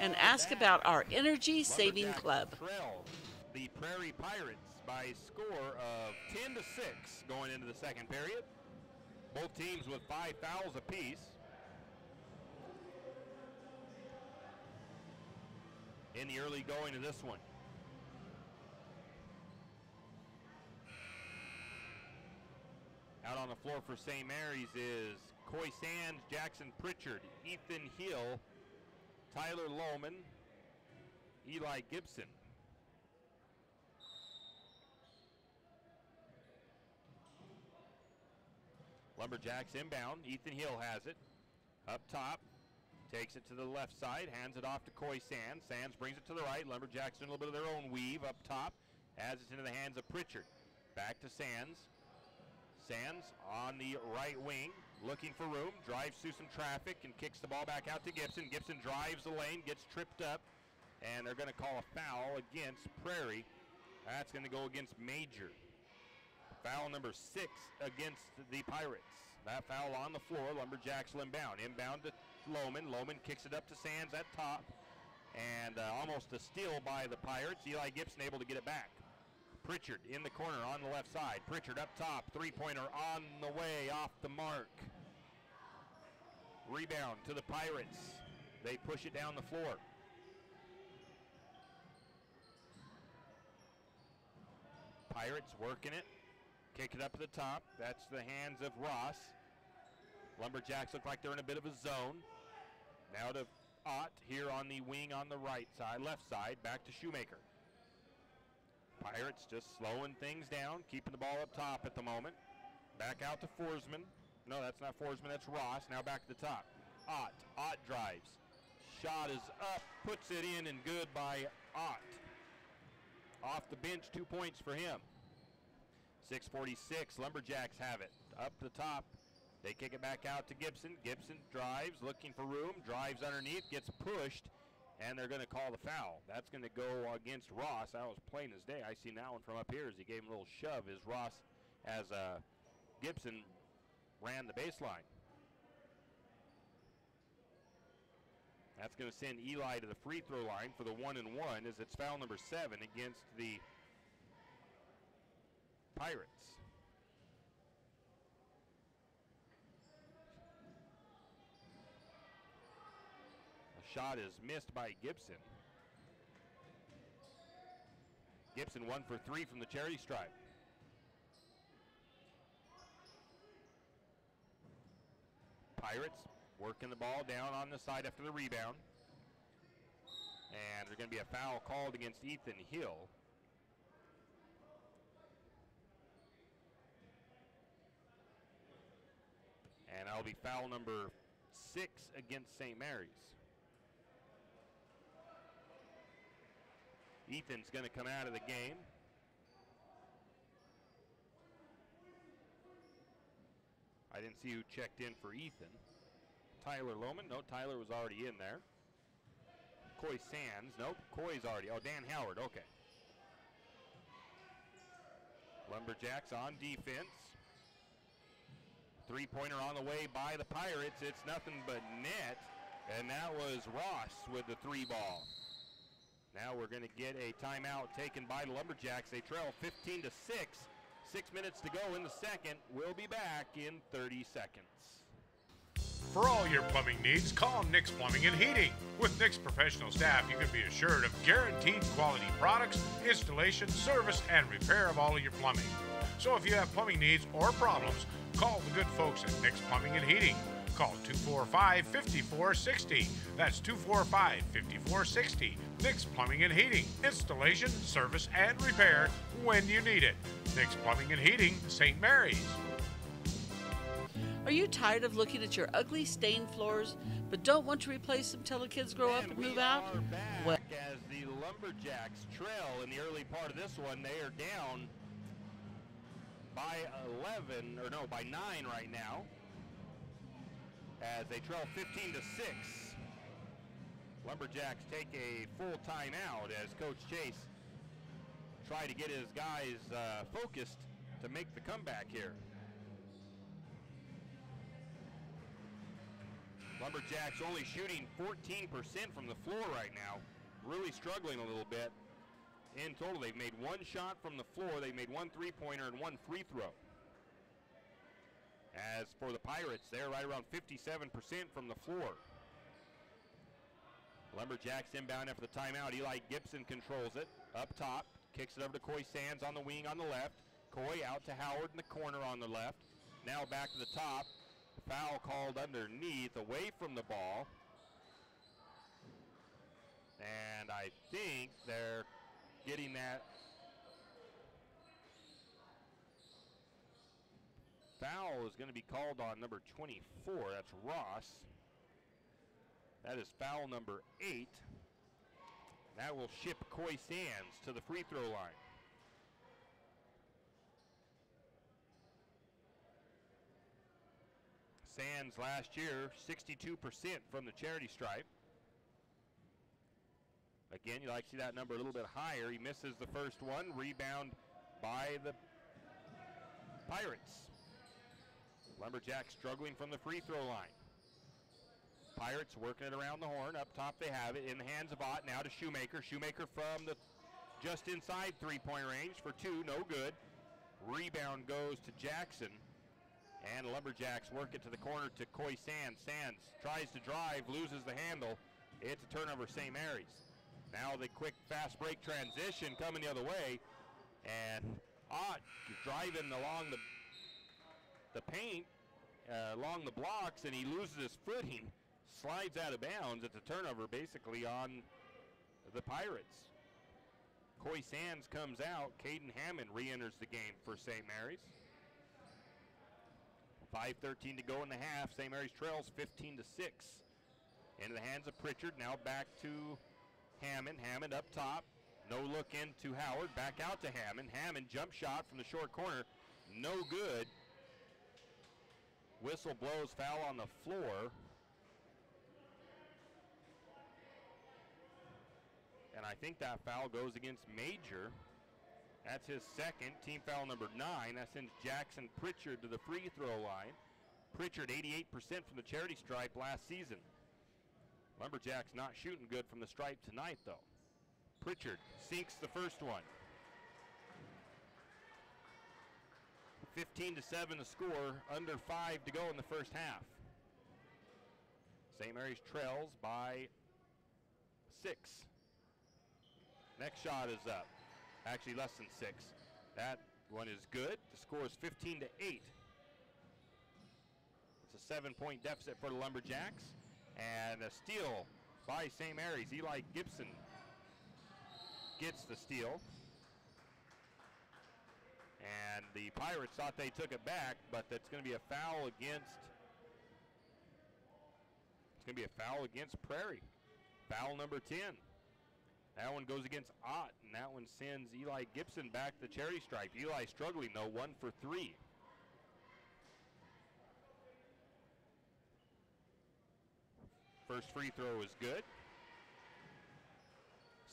and ask about our Energy Saving Club. Trail the Prairie Pirates by score of 10-6 going into the second period. Both teams with 5 fouls apiece. In the early going of this one. Out on the floor for St. Mary's is Coy Sands, Jackson Pritchard, Ethan Hill, Tyler Lohman, Eli Gibson. Lumberjacks inbound. Ethan Hill has it. Up top. Takes it to the left side. Hands it off to Coy Sands. Sands brings it to the right. Lumberjacks doing a little bit of their own weave up top. As it's into the hands of Pritchard. Back to Sands. Sands on the right wing, looking for room, drives through some traffic and kicks the ball back out to Gibson. Gibson drives the lane, gets tripped up, and they're going to call a foul against Prairie. That's going to go against Major. Foul number 6 against the Pirates. That foul on the floor. Lumberjacks inbound. Inbound to Lohman. Lohman kicks it up to Sands at top, and almost a steal by the Pirates. Eli Gibson able to get it back. Pritchard in the corner on the left side. Pritchard up top. Three-pointer on the way, off the mark. Rebound to the Pirates. They push it down the floor. Pirates working it. Kick it up to the top. That's the hands of Ross. Lumberjacks look like they're in a bit of a zone. Now to Ott here on the wing on the right side, left side. Back to Shoemaker. Pirates just slowing things down, keeping the ball up top at the moment. Back out to Forsman. No, that's not Forsman, that's Ross. Now back to the top. Ott. Ott drives. Shot is up, puts it in, and good by Ott. Off the bench, 2 points for him. 6:46, Lumberjacks have it. Up the top, they kick it back out to Gibson. Gibson drives, looking for room, drives underneath, gets pushed, and they're going to call the foul. That's going to go against Ross. That was plain as day. I seen that one from up here as he gave him a little shove as Gibson ran the baseline. That's going to send Eli to the free throw line for the 1-and-1 as it's foul number 7 against the Pirates. Shot is missed by Gibson. Gibson 1 for 3 from the charity stripe. Pirates working the ball down on the side after the rebound. And there's going to be a foul called against Ethan Hill. And that'll be foul number 6 against St. Mary's. Ethan's going to come out of the game. I didn't see who checked in for Ethan. Tyler Lohman. No, Tyler was already in there. Coy Sands. Nope, Coy's already. Oh, Dan Howard. Okay. Lumberjacks on defense. Three-pointer on the way by the Pirates. It's nothing but net. And that was Ross with the 3-ball. Now we're going to get a timeout taken by the Lumberjacks. They trail 15-6. 6 minutes to go in the second. We'll be back in 30 seconds. For all your plumbing needs, call Nick's Plumbing and Heating. With Nick's professional staff, you can be assured of guaranteed quality products, installation, service, and repair of all of your plumbing. So if you have plumbing needs or problems, call the good folks at Nick's Plumbing and Heating. Call 245-5460. That's 245-5460. Nick's Plumbing and Heating. Installation, service, and repair when you need it. Nick's Plumbing and Heating, St. Mary's. Are you tired of looking at your ugly stained floors, but don't want to replace them till the kids grow up and move out? Well, as the Lumberjacks trail in the early part of this one, they are down by 9 right now, as they trail 15-6. Lumberjacks take a full timeout as Coach Chase tried to get his guys focused to make the comeback here. Lumberjacks only shooting 14% from the floor right now, really struggling a little bit. In total, they've made 1 shot from the floor, they've made 1 3-pointer and 1 free throw. As for the Pirates, they're right around 57% from the floor. Lumberjacks inbound after the timeout. Eli Gibson controls it up top, kicks it over to Coy Sands on the wing on the left. Coy out to Howard in the corner on the left. Now back to the top. Foul called underneath, away from the ball. And I think they're getting that foul is going to be called on number 24. That's Ross. That is foul number 8. That will ship Coy Sands to the free throw line. Sands last year, 62% from the charity stripe. Again, you like to see that number a little bit higher. He misses the first one. Rebound by the Pirates. Lumberjacks struggling from the free throw line. Pirates working it around the horn. Up top they have it in the hands of Ott. Now to Shoemaker. Shoemaker from the just inside three-point range for 2. No good. Rebound goes to Jackson. And Lumberjacks work it to the corner to Coy Sands. Sands tries to drive, loses the handle. It's a turnover, St. Mary's. Now the quick fast break transition coming the other way. And Ott driving along the paint, along the blocks, and he loses his footing. Slides out of bounds. It's a turnover basically on the Pirates. Coy Sands comes out. Caden Hammond re-enters the game for St. Mary's. 5:13 to go in the half. St. Mary's trails 15-6. Into the hands of Pritchard. Now back to Hammond. Hammond up top. No look into Howard. Back out to Hammond. Hammond jump shot from the short corner. No good. Whistle blows, foul on the floor. And I think that foul goes against Major. That's his second, team foul number 9. That sends Jackson Pritchard to the free throw line. Pritchard 88% from the charity stripe last season. Lumberjacks not shooting good from the stripe tonight though. Pritchard sinks the first one. 15-7 the score, under 5 to go in the first half. St. Mary's trails by 6. Next shot is up. Actually less than 6. That one is good. The score is 15-8. It's a 7-point deficit for the Lumberjacks. And a steal by St. Mary's. Eli Gibson gets the steal. And the Pirates thought they took it back, but that's going to be a foul against, it's going to be a foul against Prairie. Foul number 10. That one goes against Ott, and that one sends Eli Gibson back the cherry stripe. Eli struggling, though, 1 for 3. First free throw is good.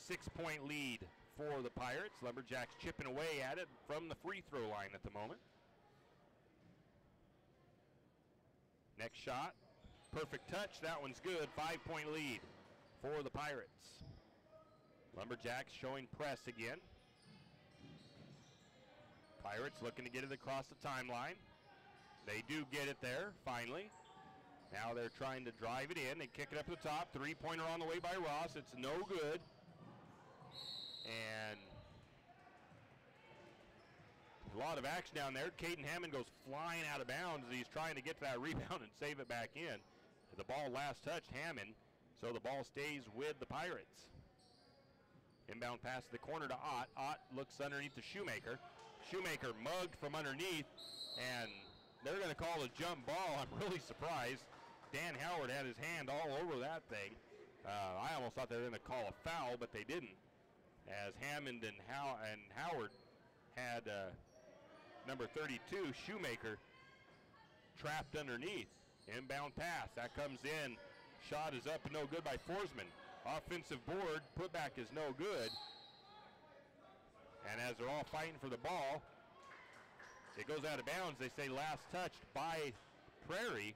6-point lead for the Pirates. Lumberjacks chipping away at it from the free throw line at the moment. Next shot, perfect touch. That one's good. 5-point lead for the Pirates. Lumberjacks showing press again. Pirates looking to get it across the timeline. They do get it there, finally. Now they're trying to drive it in. They kick it up to the top. Three-pointer on the way by Ross. It's no good. And a lot of action down there. Caden Hammond goes flying out of bounds as he's trying to get to that rebound and save it back in. The ball last touched Hammond, so the ball stays with the Pirates. Inbound pass to the corner to Ott. Ott looks underneath to Shoemaker. Shoemaker mugged from underneath, and they're going to call a jump ball. I'm really surprised. Dan Howard had his hand all over that thing. I almost thought they were going to call a foul, but they didn't. As Hammond and Howard had number 32, Shoemaker, trapped underneath. Inbound pass. That comes in. Shot is up and no good by Forsman. Offensive board. Putback is no good. And as they're all fighting for the ball, it goes out of bounds. They say last touched by Prairie.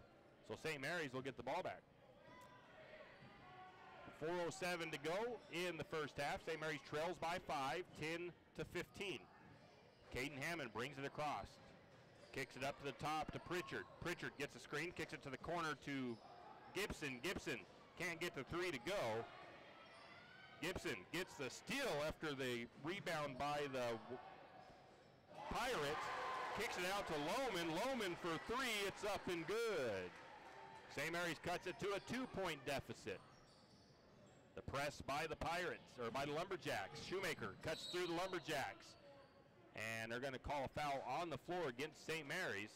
So St. Mary's will get the ball back. 4:07 to go in the first half. St. Mary's trails by 5, 10-15. Caden Hammond brings it across. Kicks it up to the top to Pritchard. Pritchard gets a screen, kicks it to the corner to Gibson. Gibson can't get the 3 to go. Gibson gets the steal after the rebound by the Pirates. Kicks it out to Lohman. Lohman for 3. It's up and good. St. Mary's cuts it to a 2-point deficit. The press by the Pirates, or by the Lumberjacks. Shoemaker cuts through the Lumberjacks. And they're going to call a foul on the floor against St. Mary's.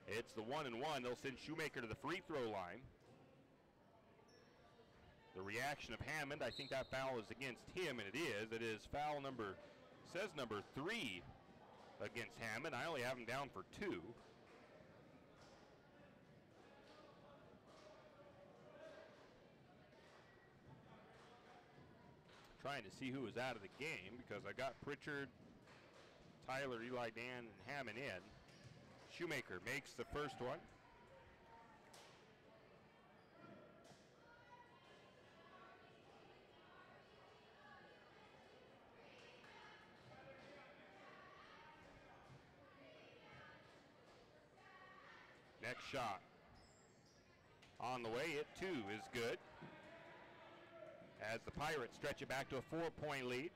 It's the 1-and-1. They'll send Shoemaker to the free throw line. The reaction of Hammond, I think that foul is against him, and it is. It is foul number, says number 3 against Hammond. I only have him down for 2. Trying to see who was out of the game because I got Pritchard, Tyler, Eli, Dan, and Hammond in. Shoemaker makes the first one. Next shot on the way. It too is good. As the Pirates stretch it back to a 4-point lead.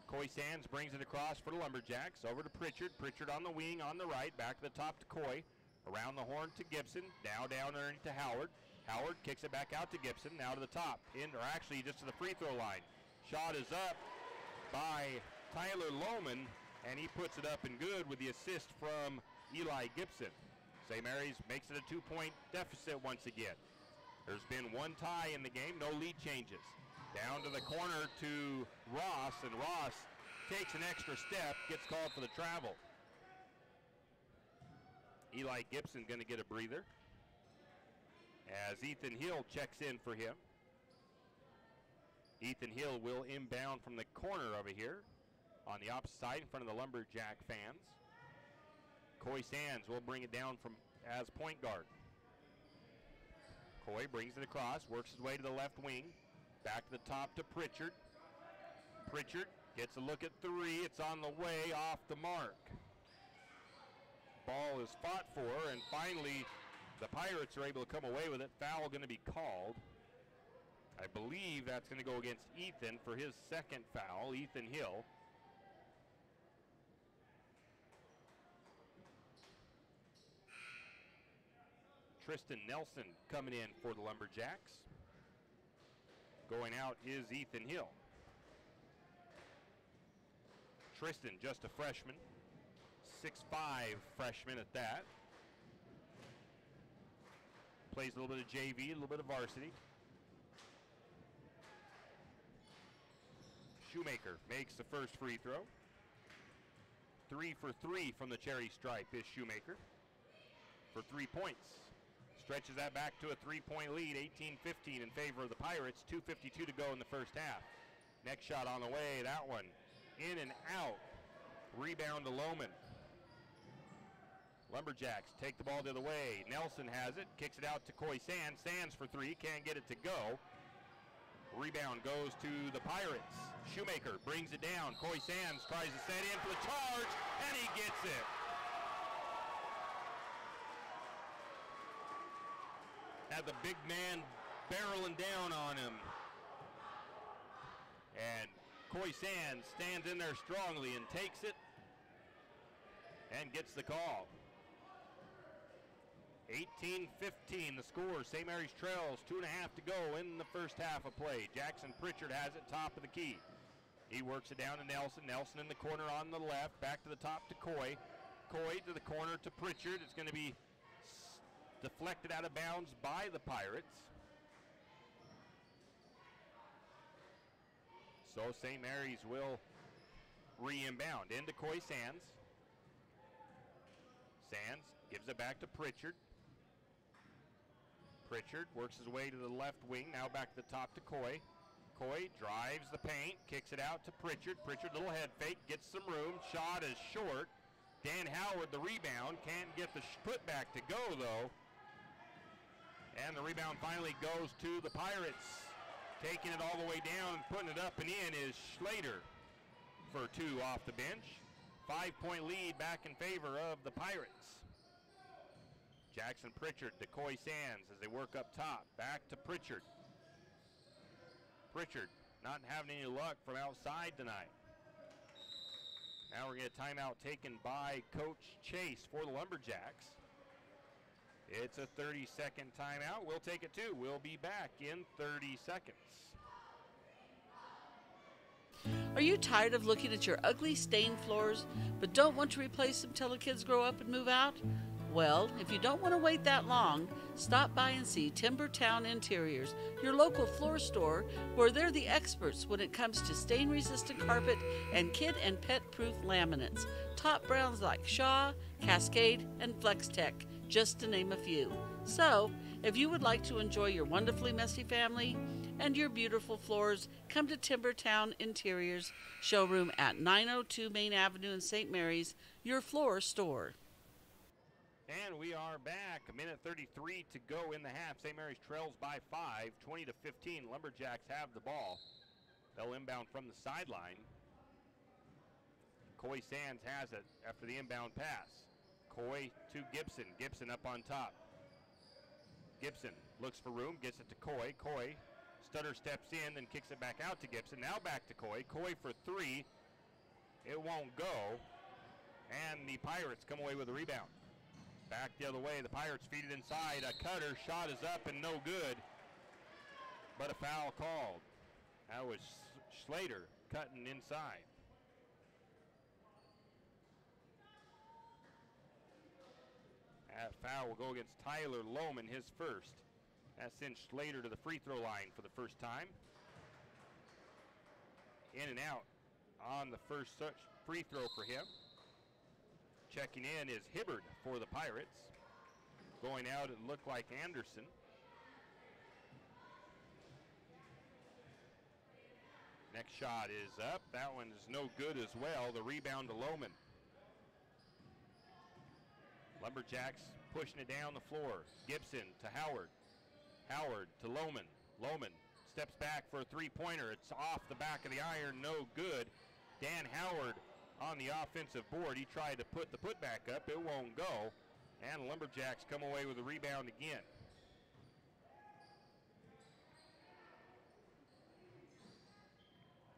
Coy Sands brings it across for the Lumberjacks. Over to Pritchard. Pritchard on the wing on the right. Back to the top to Coy. Around the horn to Gibson. Now down underneath to Howard. Howard kicks it back out to Gibson. Now to the top. Or actually just to the free throw line. Shot is up by Tyler Lohman. And he puts it up and good with the assist from Eli Gibson. St. Mary's makes it a 2-point deficit once again. There's been one tie in the game, no lead changes. Down to the corner to Ross, and Ross takes an extra step, gets called for the travel. Eli Gibson going to get a breather as Ethan Hill checks in for him. Ethan Hill will inbound from the corner over here on the opposite side in front of the Lumberjack fans. Coy Sands will bring it down from as point guard. Coy brings it across, works his way to the left wing. Back to the top to Pritchard. Pritchard gets a look at 3. It's on the way, off the mark. Ball is fought for, and finally the Pirates are able to come away with it. Foul going to be called. I believe that's going to go against Ethan for his second foul, Ethan Hill. Tristan Nelson coming in for the Lumberjacks. Going out is Ethan Hill. Tristan, just a freshman. 6'5" freshman at that. Plays a little bit of JV, a little bit of varsity. Shoemaker makes the first free throw. 3 for 3 from the cherry stripe is Shoemaker for 3 points. Stretches that back to a 3-point lead, 18-15 in favor of the Pirates. 2:52 to go in the first half. Next shot on the way, that one in and out. Rebound to Lohman. Lumberjacks take the ball the other way. Nelson has it, kicks it out to Coy Sands. Sands for 3, can't get it to go. Rebound goes to the Pirates. Shoemaker brings it down. Coy Sands tries to set in for the charge, and he gets it. Had the big man barreling down on him. And Coy Sands stands in there strongly and takes it and gets the call. 18-15 the score. St. Mary's trails, 2.5 to go in the first half of play. Jackson Pritchard has it top of the key. He works it down to Nelson. Nelson in the corner on the left. Back to the top to Coy. Coy to the corner to Pritchard. It's going to be deflected out of bounds by the Pirates. So St. Mary's will re-inbound into Coy Sands. Sands gives it back to Pritchard. Pritchard works his way to the left wing, now back to the top to Coy. Coy drives the paint, kicks it out to Pritchard. Pritchard, little head fake, gets some room. Shot is short. Dan Howard, the rebound, can't get the putback to go, though. And the rebound finally goes to the Pirates. Taking it all the way down and putting it up and in is Schlater for 2 off the bench. 5-point lead back in favor of the Pirates. Jackson Pritchard to Coy Sands as they work up top. Back to Pritchard. Pritchard not having any luck from outside tonight. Now we're going to get a timeout taken by Coach Chase for the Lumberjacks. It's a 30-second timeout. We'll take it too. We'll be back in 30 seconds. Are you tired of looking at your ugly stained floors but don't want to replace them till the kids grow up and move out? Well, if you don't want to wait that long, stop by and see Timbertown Interiors, your local floor store where they're the experts when it comes to stain-resistant carpet and kid and pet-proof laminates. Top brands like Shaw, Cascade, and FlexTech, just to name a few. So, if you would like to enjoy your wonderfully messy family and your beautiful floors, come to Timbertown Interiors showroom at 902 Main Avenue in St. Mary's, your floor store. And we are back. 1:33 to go in the half. St. Mary's trails by 5, 20-15. Lumberjacks have the ball. They'll inbound from the sideline. Coy Sands has it after the inbound pass. Coy to Gibson. Gibson up on top. Gibson looks for room, gets it to Coy. Coy stutter steps in, then kicks it back out to Gibson. Now back to Coy. Coy for 3. It won't go. And the Pirates come away with a rebound. Back the other way, the Pirates feed it inside. A cutter, shot is up and no good. But a foul called. That was Schlater cutting inside. That foul will go against Tyler Lohman, his first. That sends Schlater to the free throw line for the first time. In and out on the first such free throw for him. Checking in is Hibbard for the Pirates. Going out, it looked like Anderson. Next shot is up. That one is no good as well. The rebound to Lohman. Lumberjacks pushing it down the floor. Gibson to Howard. Howard to Lohman. Lohman steps back for a three-pointer. It's off the back of the iron, no good. Dan Howard on the offensive board. He tried to put the putback up. It won't go. And the Lumberjacks come away with a rebound again.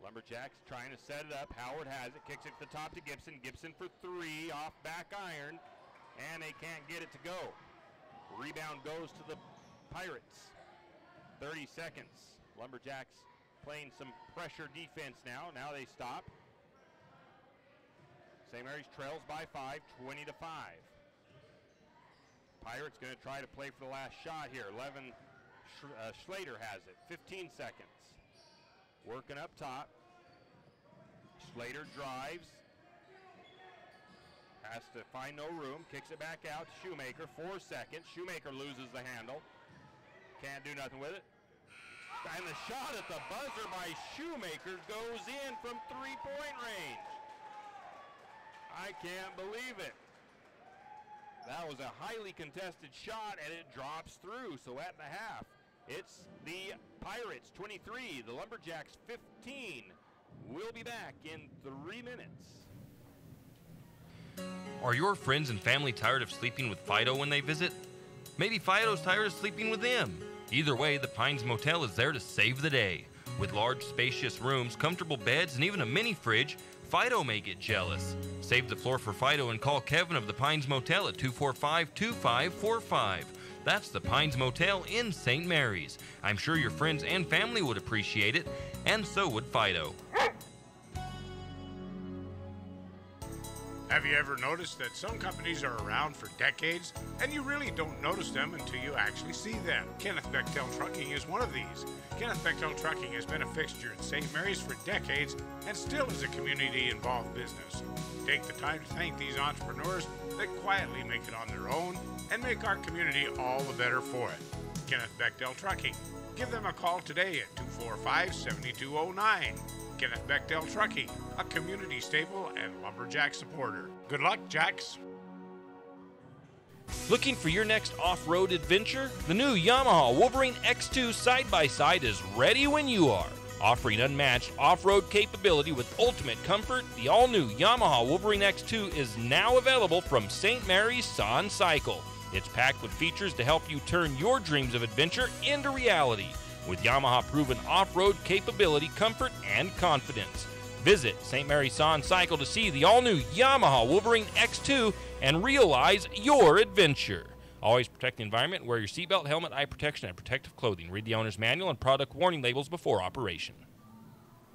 Lumberjacks trying to set it up. Howard has it. Kicks it to the top to Gibson. Gibson for 3 off back iron. And they can't get it to go. Rebound goes to the Pirates. 30 seconds. Lumberjacks playing some pressure defense now. Now they stop. St. Mary's trails by 5, 20-5. Pirates going to try to play for the last shot here. Schlater has it. 15 seconds. Working up top. Schlater drives. Has to find no room. Kicks it back out to Shoemaker. 4 seconds. Shoemaker loses the handle. Can't do nothing with it. And the shot at the buzzer by Shoemaker goes in from 3-point range. I can't believe it. That was a highly contested shot, and it drops through. So at the half, it's the Pirates 23, the Lumberjacks 15. We'll be back in 3 minutes. Are your friends and family tired of sleeping with Fido when they visit? Maybe Fido's tired of sleeping with them. Either way, the Pines Motel is there to save the day. With large, spacious rooms, comfortable beds, and even a mini fridge, Fido may get jealous. Save the floor for Fido and call Kevin of the Pines Motel at 245-2545. That's the Pines Motel in St. Mary's. I'm sure your friends and family would appreciate it, and so would Fido. Have you ever noticed that some companies are around for decades and you really don't notice them until you actually see them? Kenneth Bechtel Trucking is one of these. Kenneth Bechtel Trucking has been a fixture in St. Mary's for decades and still is a community-involved business. Take the time to thank these entrepreneurs that quietly make it on their own and make our community all the better for it. Kenneth Bechtel Trucking. Give them a call today at 245-7209. Kenneth Bechtel Trucking, a community staple and Lumberjack supporter. Good luck, Jacks. Looking for your next off-road adventure? The new Yamaha Wolverine X2 side-by-side is ready when you are. Offering unmatched off-road capability with ultimate comfort, the all-new Yamaha Wolverine X2 is now available from St. Mary's Son Cycle. It's packed with features to help you turn your dreams of adventure into reality. With Yamaha proven off-road capability, comfort, and confidence. Visit St. Mary's Son Cycle to see the all-new Yamaha Wolverine X2 and realize your adventure. Always protect the environment. Wear your seatbelt, helmet, eye protection, and protective clothing. Read the owner's manual and product warning labels before operation.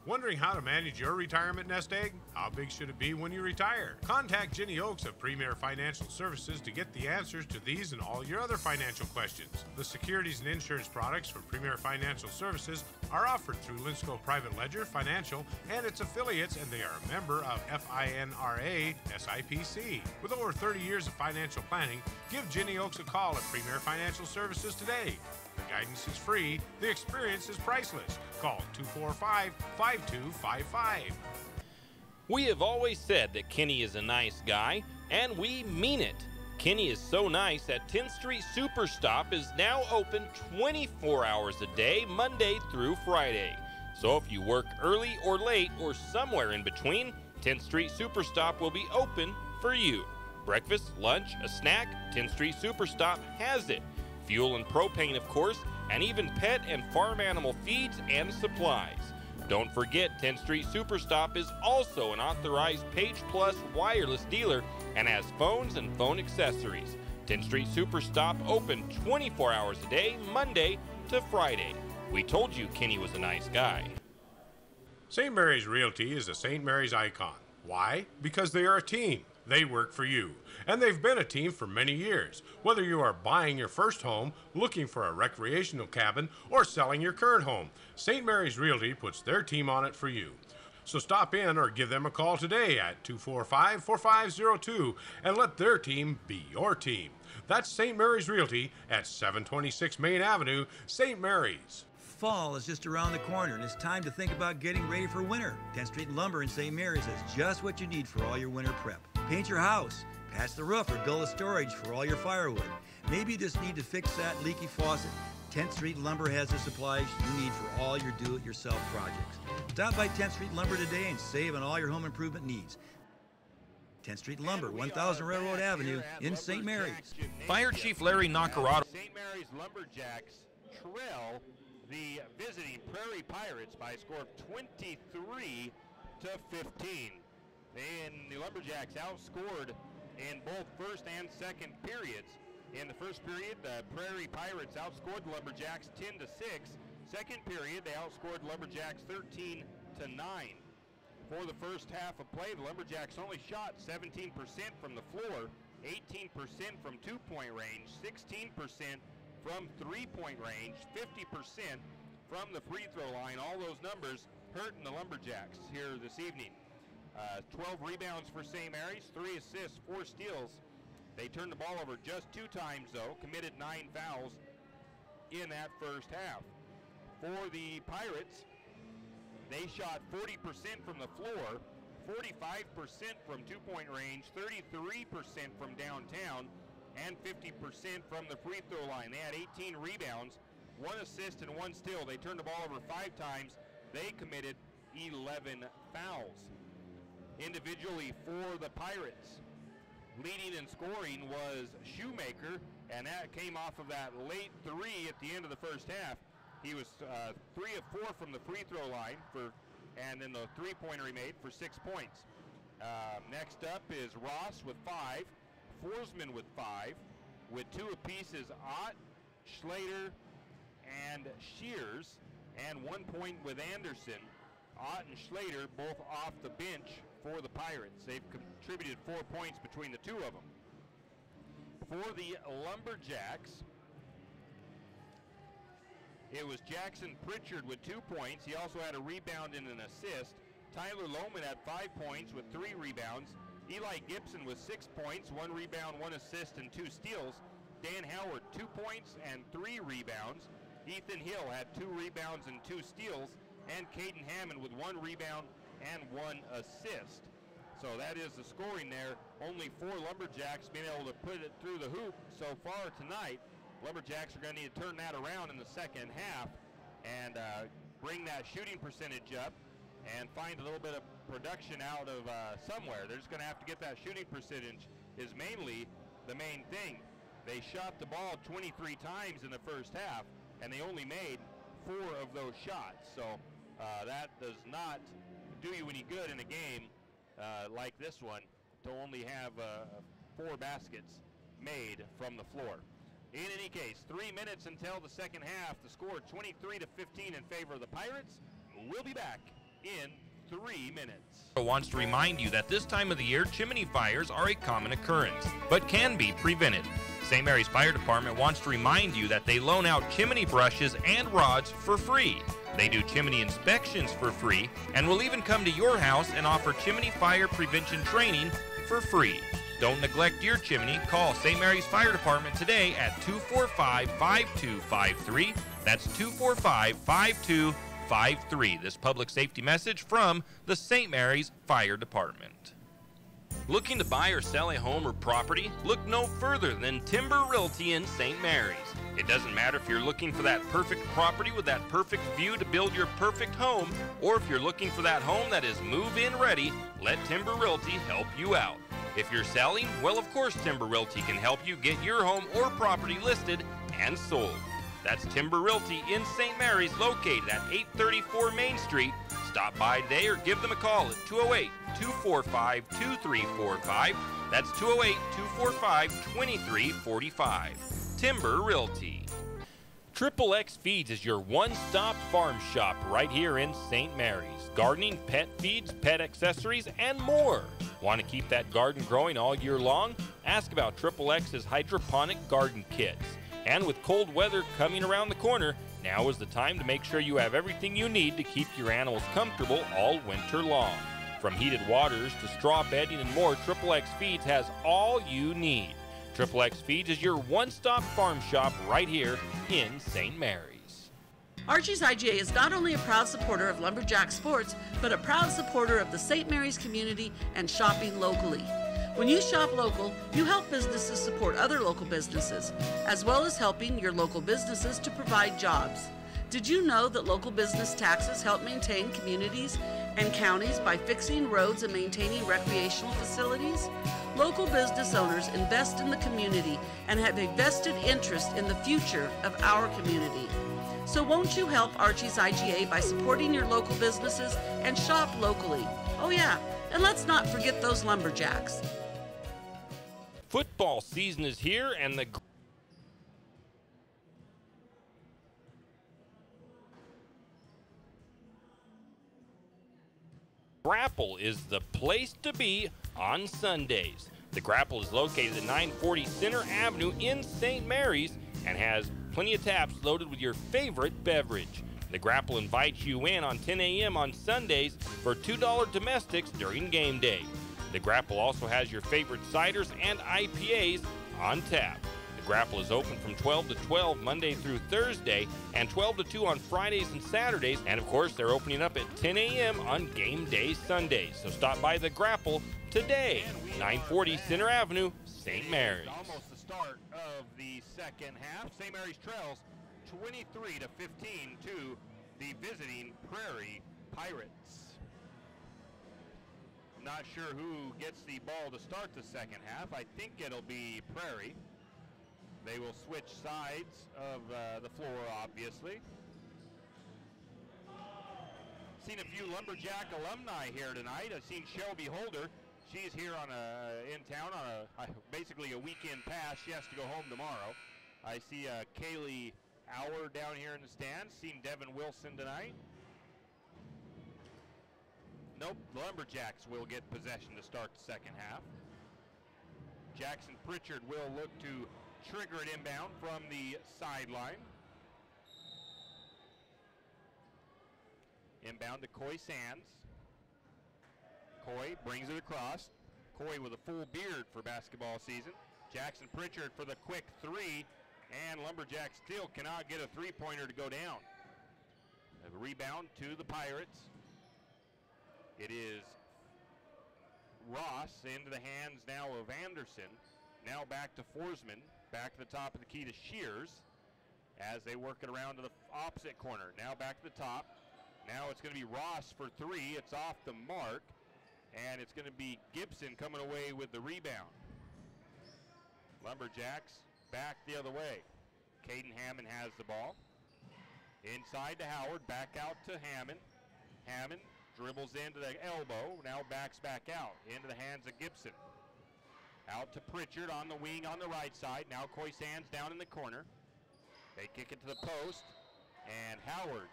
Wondering how to manage your retirement nest egg? How big should it be when you retire? Contact Jenny Oakes of Premier Financial Services to get the answers to these and all your other financial questions. The securities and insurance products from Premier Financial Services are offered through Linsco Private Ledger Financial and its affiliates, and they are a member of FINRA SIPC. With over 30 years of financial planning, give Jenny Oakes a call at Premier Financial Services today. The guidance is free. The experience is priceless. Call 245-5255. We have always said that Kenny is a nice guy, and we mean it. Kenny is so nice that 10th Street Superstop is now open 24 hours a day, Monday through Friday. So if you work early or late or somewhere in between, 10th Street Superstop will be open for you. Breakfast, lunch, a snack, 10th Street Superstop has it. Fuel and propane, of course, and even pet and farm animal feeds and supplies. Don't forget, 10th Street Superstop is also an authorized Page Plus wireless dealer and has phones and phone accessories. 10th Street Superstop open 24 hours a day, Monday to Friday. We told you Kenny was a nice guy. St. Mary's Realty is a St. Mary's icon. Why? Because they are a team. They work for you. And they've been a team for many years. Whether you are buying your first home, looking for a recreational cabin, or selling your current home, St. Mary's Realty puts their team on it for you. So stop in or give them a call today at 245-4502 and let their team be your team. That's St. Mary's Realty at 726 Main Avenue, St. Mary's. Fall is just around the corner, and it's time to think about getting ready for winter. 10th Street Lumber in St. Mary's has just what you need for all your winter prep. Paint your house, patch the roof, or build a storage for all your firewood. Maybe you just need to fix that leaky faucet. 10th Street Lumber has the supplies you need for all your do-it-yourself projects. Stop by 10th Street Lumber today and save on all your home improvement needs. 10th Street Lumber, 1000 Railroad Avenue in St. Mary's. Fire Chief Larry Nacarado. St. Mary's Lumberjacks trail the visiting Prairie Pirates by a score of 23-15. And the Lumberjacks outscored in both first and second periods In the first period, the Prairie Pirates outscored the Lumberjacks 10-6. Second period, they outscored Lumberjacks 13-9. For the first half of play, the Lumberjacks only shot 17% from the floor, 18% from two-point range, 16% from three-point range, 50% from the free throw line. All those numbers hurting the Lumberjacks here this evening. 12 rebounds for St. Mary's, 3 assists, 4 steals. They turned the ball over just 2 times, though, committed 9 fouls in that first half. For the Pirates, they shot 40% from the floor, 45% from two-point range, 33% from downtown, and 50% from the free throw line. They had 18 rebounds, 1 assist, and 1 steal. They turned the ball over 5 times. They committed 11 fouls. Individually for the Pirates, leading in scoring was Shoemaker, and that came off of that late 3 at the end of the first half. He was 3 of 4 from the free throw line, and then the three-pointer he made for 6 points. Next up is Ross with 5, Forsman with 5, with 2 apiece is Ott, Schlater, and Shears, and 1 point with Anderson. Ott and Schlater both off the bench for the Pirates. They've contributed 4 points between the 2 of them. For the Lumberjacks, it was Jackson Pritchard with 2 points. He also had a rebound and an assist. Tyler Lohman had 5 points with 3 rebounds. Eli Gibson with 6 points, 1 rebound, 1 assist, and 2 steals. Dan Howard, 2 points and 3 rebounds. Ethan Hill had 2 rebounds and 2 steals. And Caden Hammond with 1 rebound and 1 assist. So that is the scoring there. Only 4 Lumberjacks being able to put it through the hoop so far tonight. Lumberjacks are going to need to turn that around in the second half and bring that shooting percentage up and find a little bit of production out of somewhere. They're just going to have to get that shooting percentage is mainly the main thing. They shot the ball 23 times in the first half, and they only made 4 of those shots. So that does not do you any good in a game like this one to only have 4 baskets made from the floor. In any case, 3 minutes until the second half. The score 23-15 in favor of the Pirates. We'll be back in 3 minutes. Wants to remind you that this time of the year, chimney fires are a common occurrence, but can be prevented. St. Mary's Fire Department wants to remind you that they loan out chimney brushes and rods for free. They do chimney inspections for free and will even come to your house and offer chimney fire prevention training for free. Don't neglect your chimney. Call St. Mary's Fire Department today at 245-5253. That's 245-5253. This public safety message from the St. Mary's Fire Department. Looking to buy or sell a home or property? Look no further than Timber Realty in St. Mary's. It doesn't matter if you're looking for that perfect property with that perfect view to build your perfect home, or if you're looking for that home that is move-in ready, let Timber Realty help you out. If you're selling, well, of course Timber Realty can help you get your home or property listed and sold. That's Timber Realty in St. Mary's, located at 834 Main Street. Stop by today or give them a call at 208-245-2345. That's 208-245-2345. Timber Realty. Triple X Feeds is your one-stop farm shop right here in St. Mary's. Gardening, pet feeds, pet accessories, and more. Want to keep that garden growing all year long? Ask about Triple X's hydroponic garden kits. And with cold weather coming around the corner, now is the time to make sure you have everything you need to keep your animals comfortable all winter long. From heated waters to straw bedding and more, Triple X Feeds has all you need. Triple X Feeds is your one-stop farm shop right here in St. Mary's. Archie's IGA is not only a proud supporter of Lumberjack sports, but a proud supporter of the St. Mary's community and shopping locally. When you shop local, you help businesses support other local businesses, as well as helping your local businesses to provide jobs. Did you know that local business taxes help maintain communities and counties by fixing roads and maintaining recreational facilities? Local business owners invest in the community and have a vested interest in the future of our community. So won't you help Archie's IGA by supporting your local businesses and shop locally? Oh yeah, and let's not forget those Lumberjacks. Football season is here, and the Grapple is the place to be on Sundays. The Grapple is located at 940 Center Avenue in St. Mary's and has plenty of taps loaded with your favorite beverage. The Grapple invites you in on 10 a.m. on Sundays for $2 domestics during game day. The Grapple also has your favorite ciders and IPAs on tap. The Grapple is open from 12 to 12 Monday through Thursday and 12 to 2 on Fridays and Saturdays. And of course, they're opening up at 10 a.m. on game day Sundays. So stop by the Grapple today, 940 Center Avenue, St. Mary's. Almost the start of the second half. St. Mary's trails 23 to 15 to the visiting Prairie Pirates. Not sure who gets the ball to start the second half. I think it'll be Prairie. They will switch sides of the floor, obviously. Seen a few Lumberjack alumni here tonight. I've seen Shelby Holder. She's here on in town on basically a weekend pass. She has to go home tomorrow. I see Kaylee Auer down here in the stands. Seen Devin Wilson tonight. Nope, the Lumberjacks will get possession to start the second half. Jackson Pritchard will look to trigger it inbound from the sideline. Inbound to Coy Sands. Coy brings it across. Coy with a full beard for basketball season. Jackson Pritchard for the quick three, and Lumberjack still cannot get a three-pointer to go down. A rebound to the Pirates. It is Ross into the hands now of Anderson. Now back to Forsman. Back to the top of the key to Shears as they work it around to the opposite corner. Now back to the top. Now it's going to be Ross for three. It's off the mark. And it's going to be Gibson coming away with the rebound. Lumberjacks back the other way. Caden Hammond has the ball. Inside to Howard. Back out to Hammond. Hammond dribbles into the elbow. Now backs back out. Into the hands of Gibson. Out to Pritchard on the wing on the right side. Now Coy Sands down in the corner. They kick it to the post. And Howard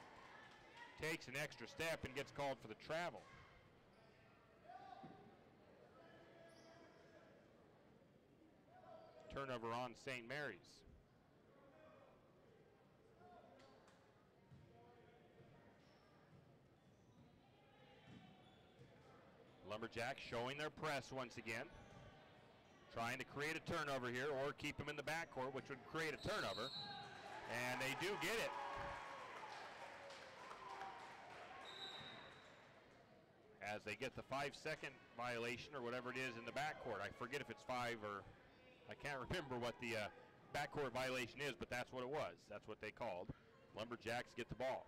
takes an extra step and gets called for the travel. Turnover on St. Mary's. Lumberjacks showing their press once again. Trying to create a turnover here or keep them in the backcourt, which would create a turnover. And they do get it. As they get the 5-second violation or whatever it is in the backcourt. I forget if it's 5 or I can't remember what the backcourt violation is, but that's what it was. That's what they called. Lumberjacks get the ball.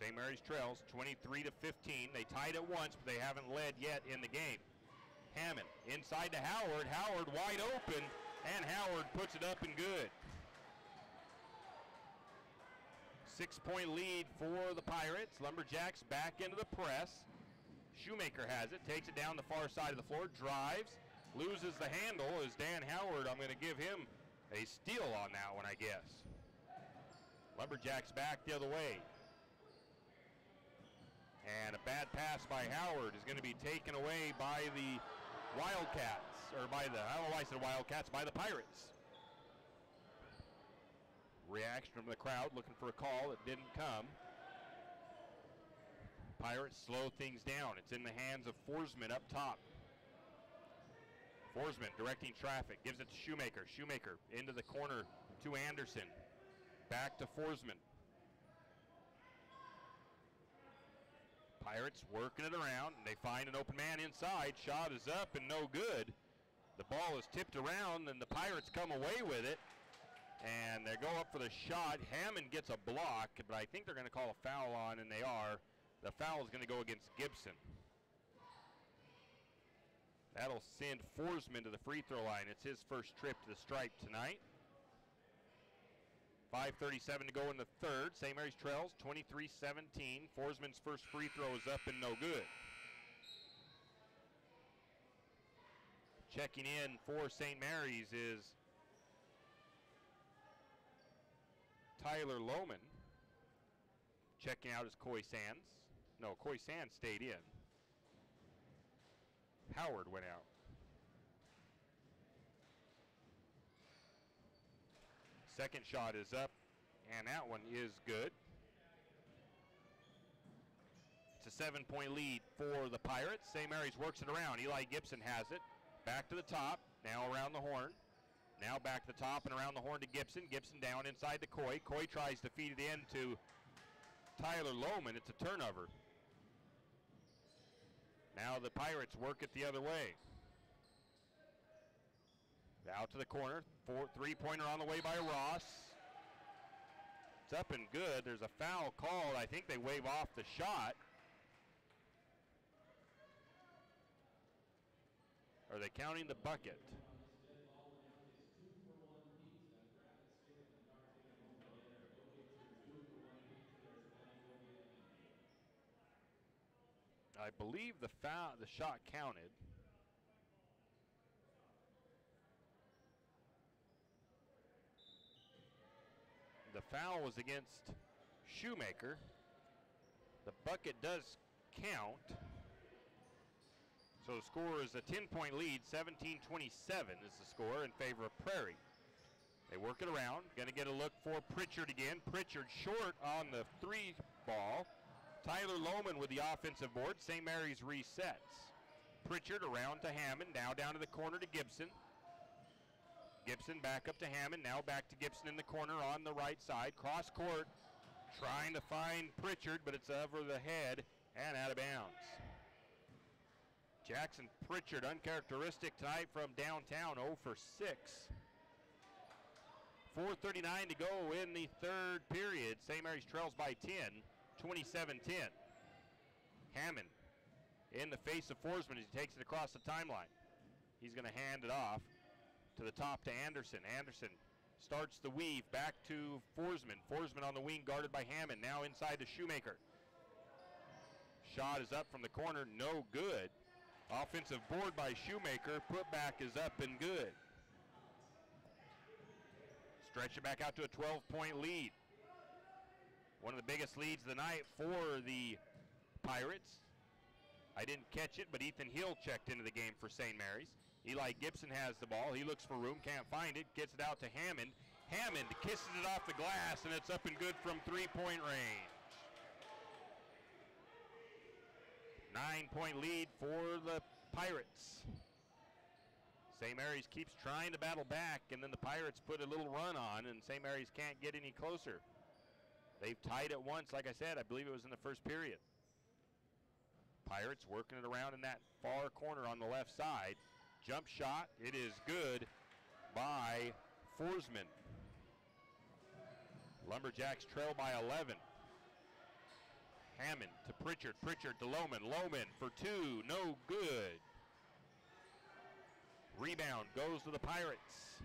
St. Mary's trails 23 to 15. They tied it once, but they haven't led yet in the game. Hammond inside to Howard. Howard wide open, and Howard puts it up and good. 6-point lead for the Pirates. Lumberjacks back into the press. Shoemaker has it, takes it down the far side of the floor, drives, loses the handle. As Dan Howard, I'm going to give him a steal on that one, I guess. Lumberjacks back the other way. And a bad pass by Howard is going to be taken away by the Wildcats, or by the, I don't know why I said Wildcats, by the Pirates. Reaction from the crowd looking for a call. It didn't come. Pirates slow things down. It's in the hands of Forsman up top. Forsman directing traffic, gives it to Shoemaker. Shoemaker into the corner to Anderson. Back to Forsman. Pirates working it around, and they find an open man inside. Shot is up and no good. The ball is tipped around, and the Pirates come away with it. And they go up for the shot. Hammond gets a block, but I think they're going to call a foul on, and they are. The foul is going to go against Gibson. That'll send Forsman to the free throw line. It's his first trip to the stripe tonight. 5:37 to go in the third. St. Mary's trails 23-17. Forsman's first free throw is up and no good. Checking in for St. Mary's is Tyler Lohman. Checking out is Coy Sands. No, Coy Sand stayed in. Howard went out. Second shot is up, and that one is good. It's a 7-point lead for the Pirates. St. Mary's works it around. Eli Gibson has it. Back to the top, now around the horn. Now back to the top and around the horn to Gibson. Gibson down inside to Coy. Coy tries to feed it in to Tyler Lohman. It's a turnover. Now the Pirates work it the other way. Out to the corner. Three-pointer on the way by Ross. It's up and good. There's a foul called. I think they wave off the shot. Are they counting the bucket? I believe the shot counted. The foul was against Shoemaker. The bucket does count. So the score is a 10-point lead. 17-27 is the score in favor of Prairie. They work it around. Going to get a look for Pritchard again. Pritchard short on the three ball. Tyler Lohman with the offensive board. St. Mary's resets. Pritchard around to Hammond. Now down to the corner to Gibson. Gibson back up to Hammond. Now back to Gibson in the corner on the right side. Cross court. Trying to find Pritchard, but it's over the head and out of bounds. Jackson Pritchard, uncharacteristic tonight from downtown, 0 for 6. 4:39 to go in the third period. St. Mary's trails by 10, 27-10. Hammond in the face of Forsman as he takes it across the timeline. He's going to hand it off to the top to Anderson. Anderson starts the weave back to Forsman. Forsman on the wing guarded by Hammond. Now inside to Shoemaker. Shot is up from the corner, no good. Offensive board by Shoemaker. Putback is up and good. Stretch it back out to a 12-point lead. One of the biggest leads of the night for the Pirates. I didn't catch it, but Ethan Hill checked into the game for St. Mary's. Eli Gibson has the ball. He looks for room, can't find it, gets it out to Hammond. Hammond kisses it off the glass, and it's up and good from three-point range. 9-point lead for the Pirates. St. Mary's keeps trying to battle back, and then the Pirates put a little run on, and St. Mary's can't get any closer. They've tied it once, like I said. I believe it was in the first period. Pirates working it around in that far corner on the left side. Jump shot, it is good by Forsman. Lumberjacks trail by 11. Hammond to Pritchard, Pritchard to Lohman, Lohman for two, no good. Rebound goes to the Pirates.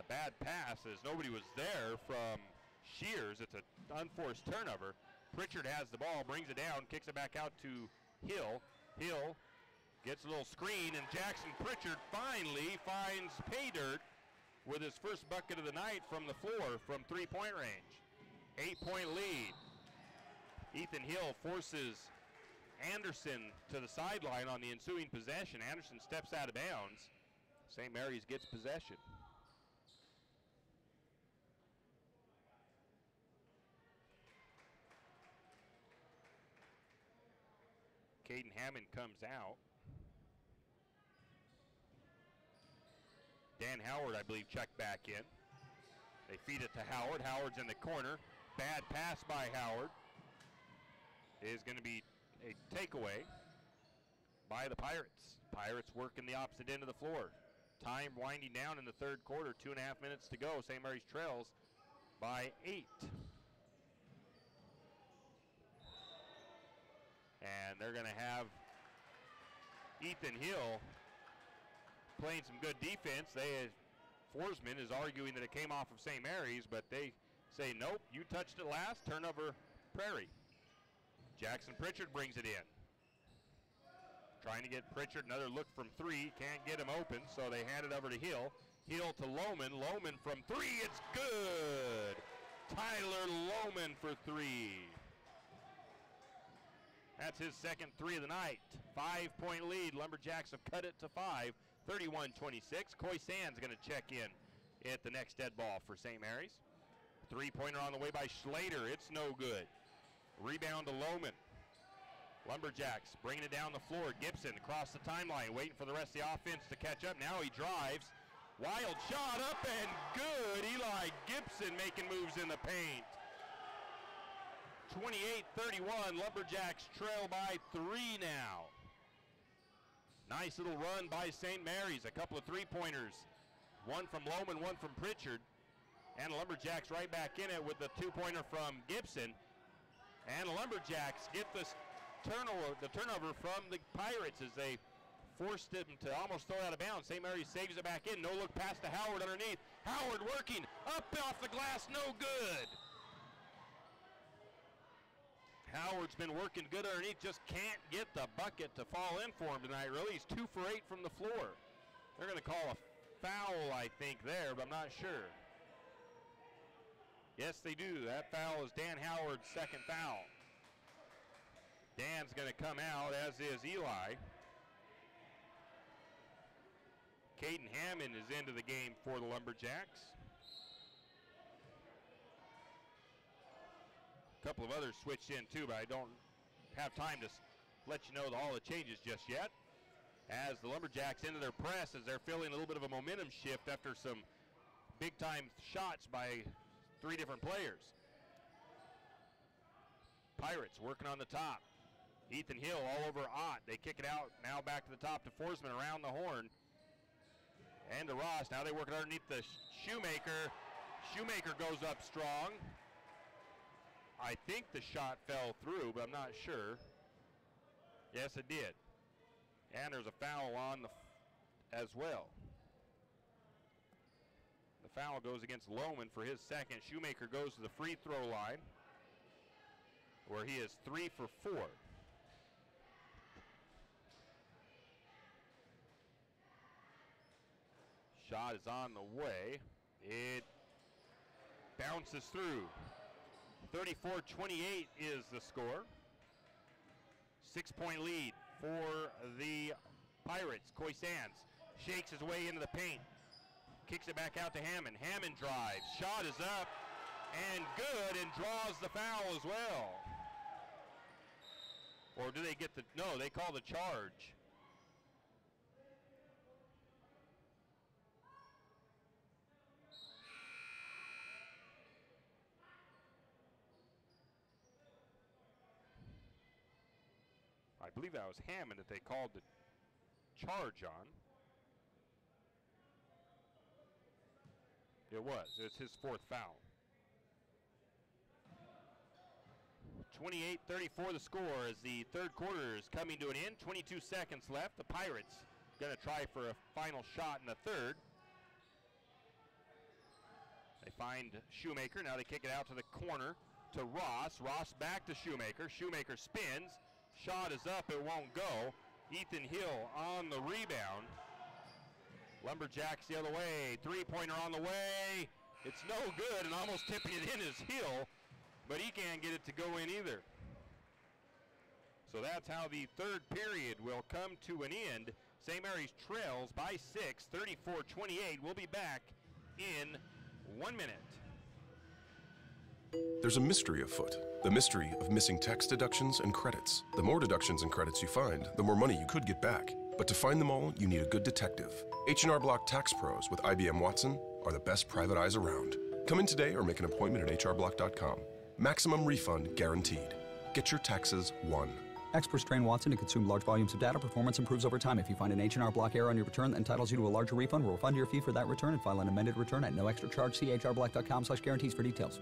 A bad pass as nobody was there from Shears. It's an unforced turnover. Pritchard has the ball, brings it down, kicks it back out to Hill. Hill gets a little screen, and Jackson Pritchard finally finds pay dirt with his first bucket of the night from the floor from three-point range. 8-point lead. Ethan Hill forces Anderson to the sideline on the ensuing possession. Anderson steps out of bounds. St. Mary's gets possession. Caden Hammond comes out. Dan Howard, I believe, checked back in. They feed it to Howard. Howard's in the corner. Bad pass by Howard. It is going to be a takeaway by the Pirates. Pirates working the opposite end of the floor. Time winding down in the third quarter. 2.5 minutes to go. St. Mary's trails by 8. And they're going to have Ethan Hill playing some good defense. Forsman is arguing that it came off of St. Mary's, but they say, nope, you touched it last, turnover Prairie. Jackson Pritchard brings it in. Trying to get Pritchard another look from three, can't get him open, so they hand it over to Hill. Hill to Lohman, Lohman from three, it's good! Tyler Lohman for three. That's his second three of the night. 5-point lead. Lumberjacks have cut it to 5, 31-26. Coy Sands going to check in at the next dead ball for St. Mary's. Three-pointer on the way by Schlater. It's no good. Rebound to Lohman. Lumberjacks bringing it down the floor. Gibson across the timeline, waiting for the rest of the offense to catch up. Now he drives. Wild shot up and good. Eli Gibson making moves in the paint. 28-31. Lumberjacks trail by 3 now. Nice little run by St. Mary's. A couple of three-pointers. One from Lohman, one from Pritchard. And Lumberjacks right back in it with the two-pointer from Gibson. And Lumberjacks get this turnover from the Pirates as they forced him to almost throw it out of bounds. St. Mary's saves it back in. No look pass to Howard underneath. Howard working up off the glass. No good. Howard's been working good underneath, just can't get the bucket to fall in for him tonight, really. He's 2 for 8 from the floor. They're going to call a foul, I think, there, but I'm not sure. Yes, they do. That foul is Dan Howard's second foul. Dan's going to come out, as is Eli. Caden Hammond is into the game for the Lumberjacks. A couple of others switched in too, but I don't have time to let you know all the changes just yet. As the Lumberjacks into their press, as they're feeling a little bit of a momentum shift after some big-time shots by 3 different players. Pirates working on the top. Ethan Hill all over Ott. They kick it out, now back to the top to Forsman around the horn. And to Ross. Now they work it underneath the Shoemaker. Shoemaker goes up strong. I think the shot fell through, but I'm not sure. Yes, it did. And there's a foul on as well. The foul goes against Lohman for his second. Shoemaker goes to the free throw line, where he is 3 for 4. Shot is on the way. It bounces through. 34-28 is the score. 6-point lead for the Pirates. Coy Sands shakes his way into the paint. Kicks it back out to Hammond. Hammond drives. Shot is up and good, and draws the foul as well. Or do they get the, no, they call the charge. I believe that was Hammond that they called the charge on. It was. It's his 4th foul. 28-34 the score as the third quarter is coming to an end. 22 seconds left. The Pirates going to try for a final shot in the third. They find Shoemaker. Now they kick it out to the corner to Ross. Ross back to Shoemaker. Shoemaker spins. Shot is up, it won't go. Ethan Hill on the rebound. Lumberjacks the other way. 3-pointer on the way. It's no good, and almost tipping it in is Hill, but he can't get it to go in either. So that's how the third period will come to an end. St. Mary's trails by 6, 34-28. We'll be back in 1 minute. There's a mystery afoot. The mystery of missing tax deductions and credits. The more deductions and credits you find, the more money you could get back. But to find them all, you need a good detective. H&R Block Tax Pros with IBM Watson are the best private eyes around. Come in today or make an appointment at hrblock.com. Maximum refund guaranteed. Get your taxes won. Experts train Watson to consume large volumes of data. Performance improves over time. If you find an H&R Block error on your return that entitles you to a larger refund, we'll refund your fee for that return and file an amended return at no extra charge. See hrblock.com/guarantees for details.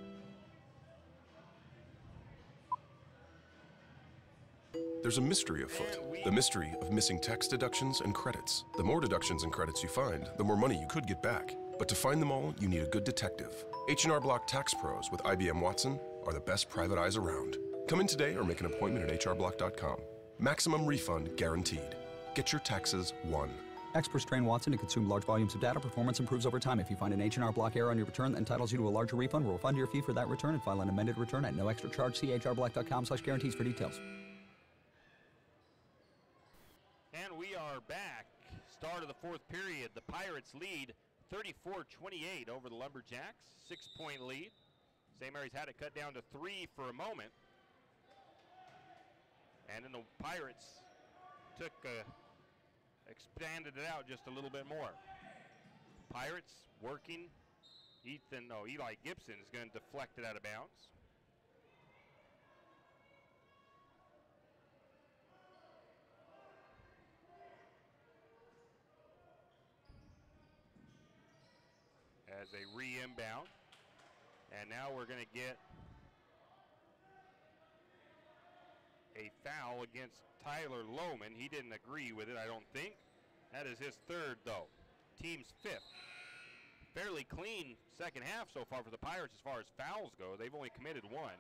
There's a mystery afoot. The mystery of missing tax deductions and credits. The more deductions and credits you find, the more money you could get back. But to find them all, you need a good detective. H&R Block Tax Pros with IBM Watson are the best private eyes around. Come in today or make an appointment at hrblock.com. Maximum refund guaranteed. Get your taxes won. Experts train Watson to consume large volumes of data. Performance improves over time. If you find an H&R Block error on your return that entitles you to a larger refund, we'll refund your fee for that return and file an amended return at no extra charge. See hrblock.com/guarantees for details. are back. Start of the fourth period. The Pirates lead 34-28 over the Lumberjacks. 6-point lead. St. Mary's had it cut down to 3 for a moment. And then the Pirates expanded it out just a little bit more. Pirates working. Eli Gibson is going to deflect it out of bounds. As a re-inbound. And now we're going to get a foul against Tyler Lohman. He didn't agree with it, I don't think. That is his third, though. Team's fifth. Fairly clean second half so far for the Pirates as far as fouls go. They've only committed one.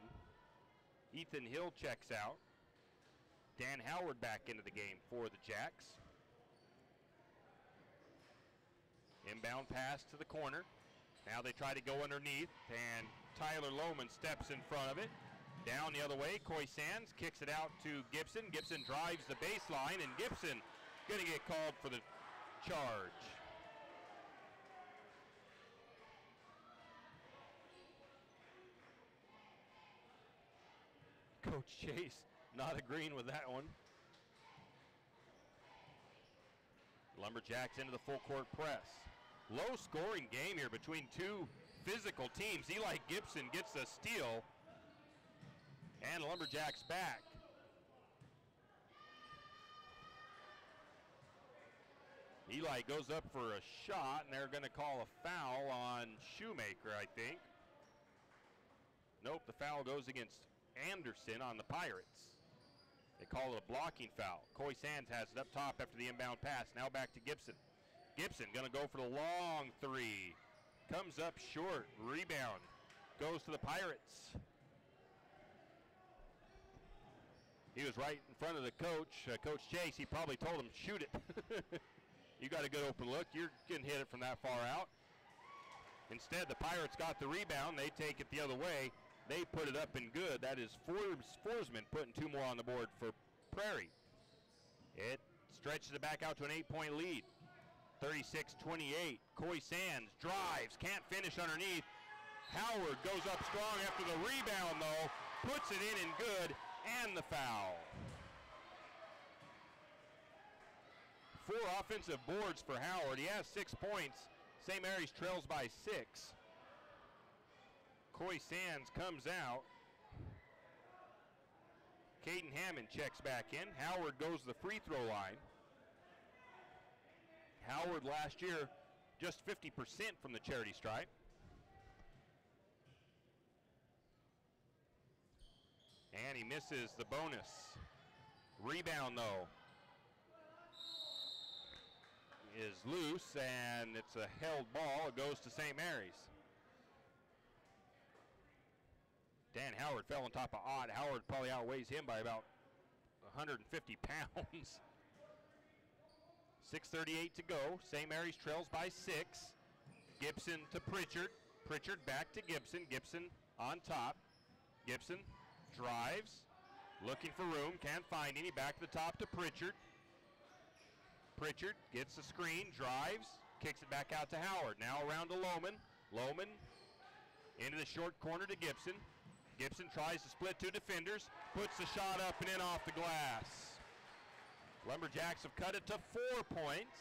Ethan Hill checks out. Dan Howard back into the game for the Jacks. Inbound pass to the corner. Now they try to go underneath, and Tyler Lohman steps in front of it. Down the other way, Coy Sands kicks it out to Gibson. Gibson drives the baseline, and Gibson going to get called for the charge. Coach Chase not agreeing with that one. Lumberjacks into the full court press. Low scoring game here between two physical teams. Eli Gibson gets a steal, and Lumberjacks back. Eli goes up for a shot, and they're going to call a foul on Shoemaker, I think. Nope, the foul goes against Anderson on the Pirates. They call it a blocking foul. Coy Sands has it up top after the inbound pass. Now back to Gibson. Gibson going to go for the long three. Comes up short. Rebound. Goes to the Pirates. He was right in front of the coach. Coach Chase, he probably told him, shoot it. You got a good open look. You're going to hit it from that far out. Instead, the Pirates got the rebound. They take it the other way. They put it up and good. That is Forsman putting two more on the board for Prairie. It stretches it back out to an 8-point lead. 36-28. Coy Sands drives, can't finish underneath. Howard goes up strong after the rebound, though. Puts it in and good, and the foul. 4 offensive boards for Howard. He has 6 points. St. Mary's trails by 6. Coy Sands comes out. Caden Hammond checks back in. Howard goes to the free throw line. Howard last year just 50% from the charity stripe. And he misses the bonus. Rebound, though, is loose, and it's a held ball. It goes to St. Mary's. Dan Howard fell on top of Ott. Howard probably outweighs him by about 150 pounds. 6:38 to go. St. Mary's trails by 6. Gibson to Pritchard. Pritchard back to Gibson. Gibson on top. Gibson drives. Looking for room. Can't find any. Back to the top to Pritchard. Pritchard gets the screen. Drives. Kicks it back out to Howard. Now around to Lohman. Lohman into the short corner to Gibson. Gibson tries to split 2 defenders. Puts the shot up and in off the glass. Lumberjacks have cut it to 4 points.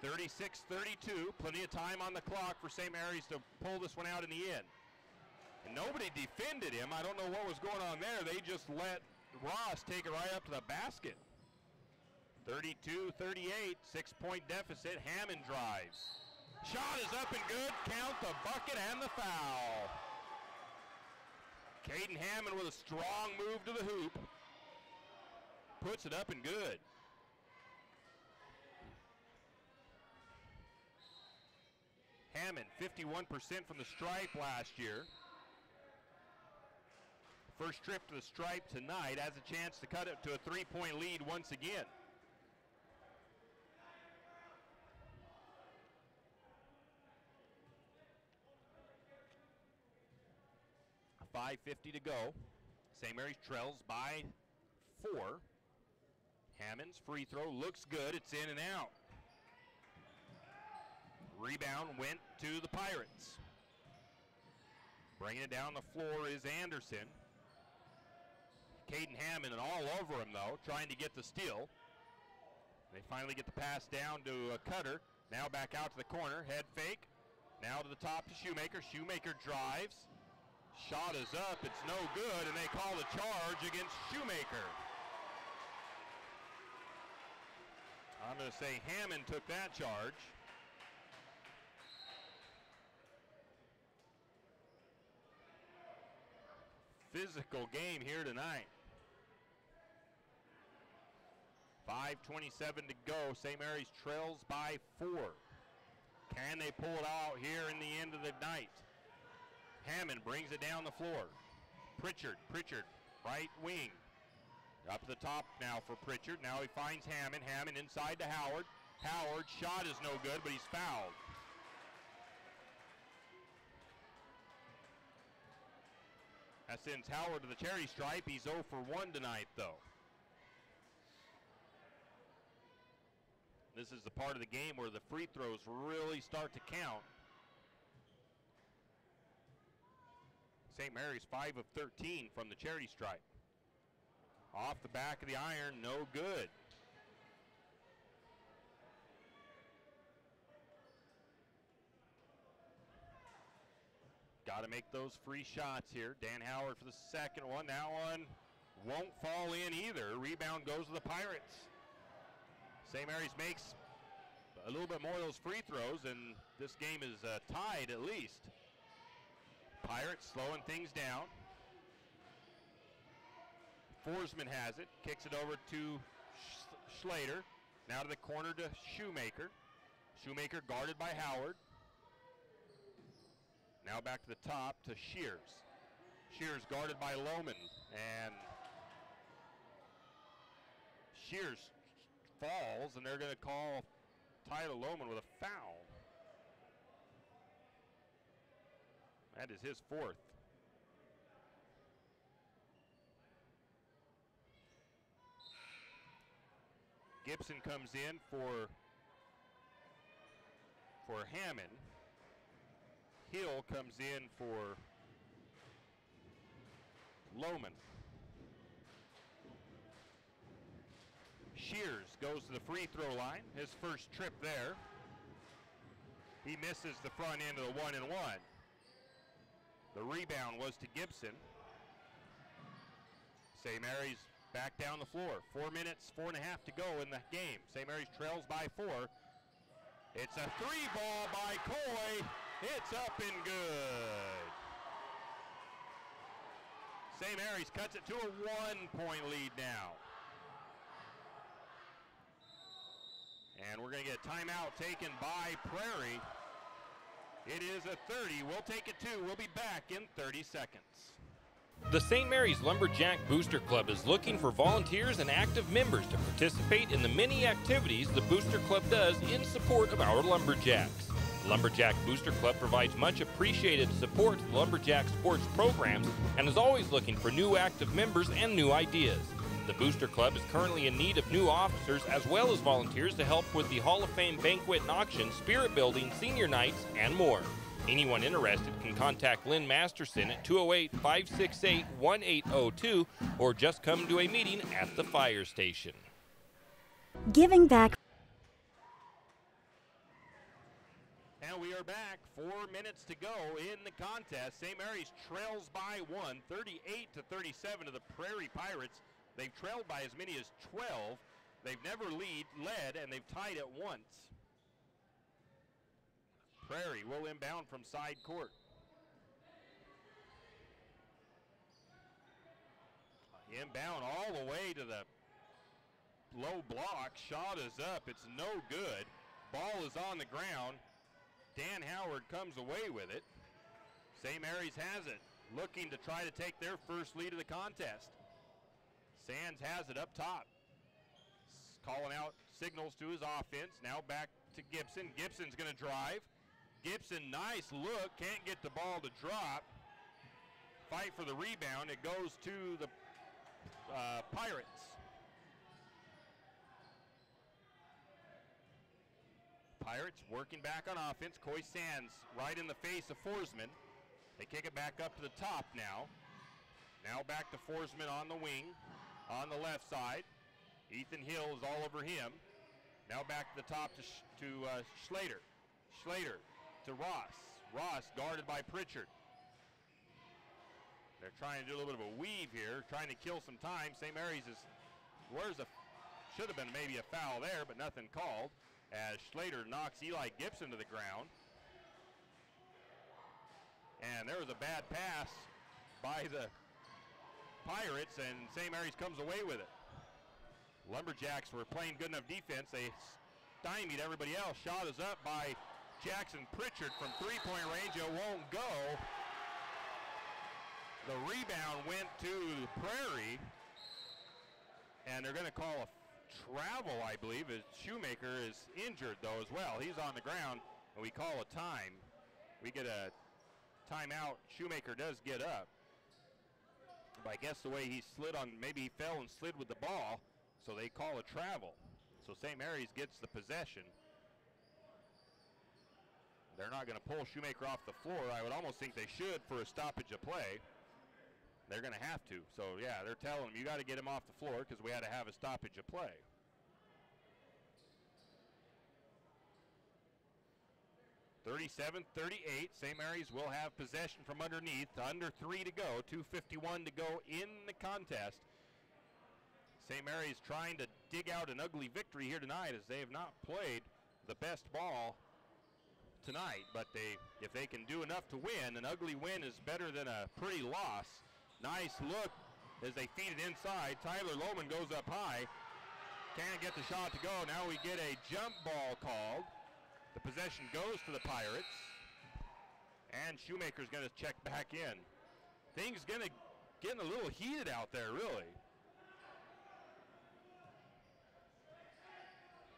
36-32. Plenty of time on the clock for St. Mary's to pull this one out in the end. And nobody defended him. I don't know what was going on there. They just let Ross take it right up to the basket. 32-38. 6-point deficit. Hammond drives. Shot is up and good. Count the bucket and the foul. Caden Hammond with a strong move to the hoop. Puts it up and good. Hammond, 51% from the stripe last year. First trip to the stripe tonight, has a chance to cut it to a 3-point lead once again. .550 to go. St. Mary's trails by 4. Hammond's free throw looks good. It's in and out. Rebound went to the Pirates. Bringing it down the floor is Anderson. Caden Hammond and all over him, though, trying to get the steal. They finally get the pass down to Cutter. Now back out to the corner. Head fake. Now to the top to Shoemaker. Shoemaker drives. Shot is up. It's no good, and they call the charge against Shoemaker. I'm going to say Hammond took that charge. Physical game here tonight. 5:27 to go. St. Mary's trails by 4. Can they pull it out here in the end of the night? Hammond brings it down the floor. Pritchard, right wing. Up the top now for Pritchard. Now he finds Hammond. Hammond inside to Howard. Howard, shot is no good, but he's fouled. That sends Howard to the cherry stripe. He's 0 for 1 tonight, though. This is the part of the game where the free throws really start to count. St. Mary's 5 of 13 from the charity stripe. Off the back of the iron, no good. Got to make those free shots here. Dan Howard for the second one. That one won't fall in either. Rebound goes to the Pirates. St. Mary's makes a little bit more of those free throws, and this game is tied at least. Pirates slowing things down. Forsman has it, kicks it over to Schlater. Now to the corner to Shoemaker. Shoemaker guarded by Howard. Now back to the top to Shears. Shears guarded by Lohman, and Shears falls, and they're going to call Tyler Lohman with a foul. That is his 4th. Gibson comes in for Hammond. Hill comes in for Lohman. Shears goes to the free throw line. His first trip there. He misses the front end of the 1-and-1. The rebound was to Gibson. St. Mary's back down the floor. 4 minutes, 4.5 to go in the game. St. Mary's trails by 4. It's a 3-ball by Coy. It's up and good. St. Mary's cuts it to a 1-point lead now. And we're going to get a timeout taken by Prairie. It is a 30. We'll take it too. We'll be back in 30 seconds. The St. Mary's Lumberjack Booster Club is looking for volunteers and active members to participate in the many activities the Booster Club does in support of our Lumberjacks. The Lumberjack Booster Club provides much appreciated support to the Lumberjack sports programs and is always looking for new active members and new ideas. The Booster Club is currently in need of new officers as well as volunteers to help with the Hall of Fame banquet and auction, spirit building, senior nights, and more. Anyone interested can contact Lynn Masterson at 208-568-1802 or just come to a meeting at the fire station. Giving back. And we are back. 4 minutes to go in the contest. St. Mary's trails by 1, 38-37 to the Prairie Pirates. They've trailed by as many as 12. They've never led, and they've tied it once. Prairie will inbound from side court. Inbound all the way to the low block. Shot is up. It's no good. Ball is on the ground. Dan Howard comes away with it. St. Mary's has it, looking to try to take their first lead of the contest. Sands has it up top. Calling out signals to his offense. Now back to Gibson. Gibson's going to drive. Gibson, nice look. Can't get the ball to drop. Fight for the rebound. It goes to the Pirates. Pirates working back on offense. Coy Sands right in the face of Forsman. They kick it back up to the top now. Now back to Forsman on the wing, on the left side. Ethan Hill is all over him. Now back to the top to Schlater. Schlater to Ross. Ross guarded by Pritchard. They're trying to do a little bit of a weave here, trying to kill some time. St. Mary's should have been maybe a foul there, but nothing called, as Schlater knocks Eli Gibson to the ground. And there was a bad pass by the Pirates, and St. Mary's comes away with it. Lumberjacks were playing good enough defense. They stymied everybody else. Shot is up by Jackson Pritchard from three-point range. It won't go. The rebound went to Prairie, and they're going to call a travel, I believe, as Shoemaker is injured, though, as well. He's on the ground, and we call a time. We get a timeout. Shoemaker does get up. But I guess the way he slid on, maybe he fell and slid with the ball, so they call a travel. So St. Mary's gets the possession. They're not going to pull Shoemaker off the floor. I would almost think they should for a stoppage of play. They're going to have to. So, yeah, they're telling him, you got to get him off the floor because we had to have a stoppage of play. (37-38). St. Mary's will have possession from underneath. Under 3 to go. 2:51 to go in the contest. St. Mary's trying to dig out an ugly victory here tonight, as they have not played the best ball tonight. But if they can do enough to win, an ugly win is better than a pretty loss. Nice look as they feed it inside. Tyler Lohman goes up high. Can't get the shot to go. Now we get a jump ball called. The possession goes to the Pirates. And Shoemaker's going to check back in. Things getting a little heated out there, really.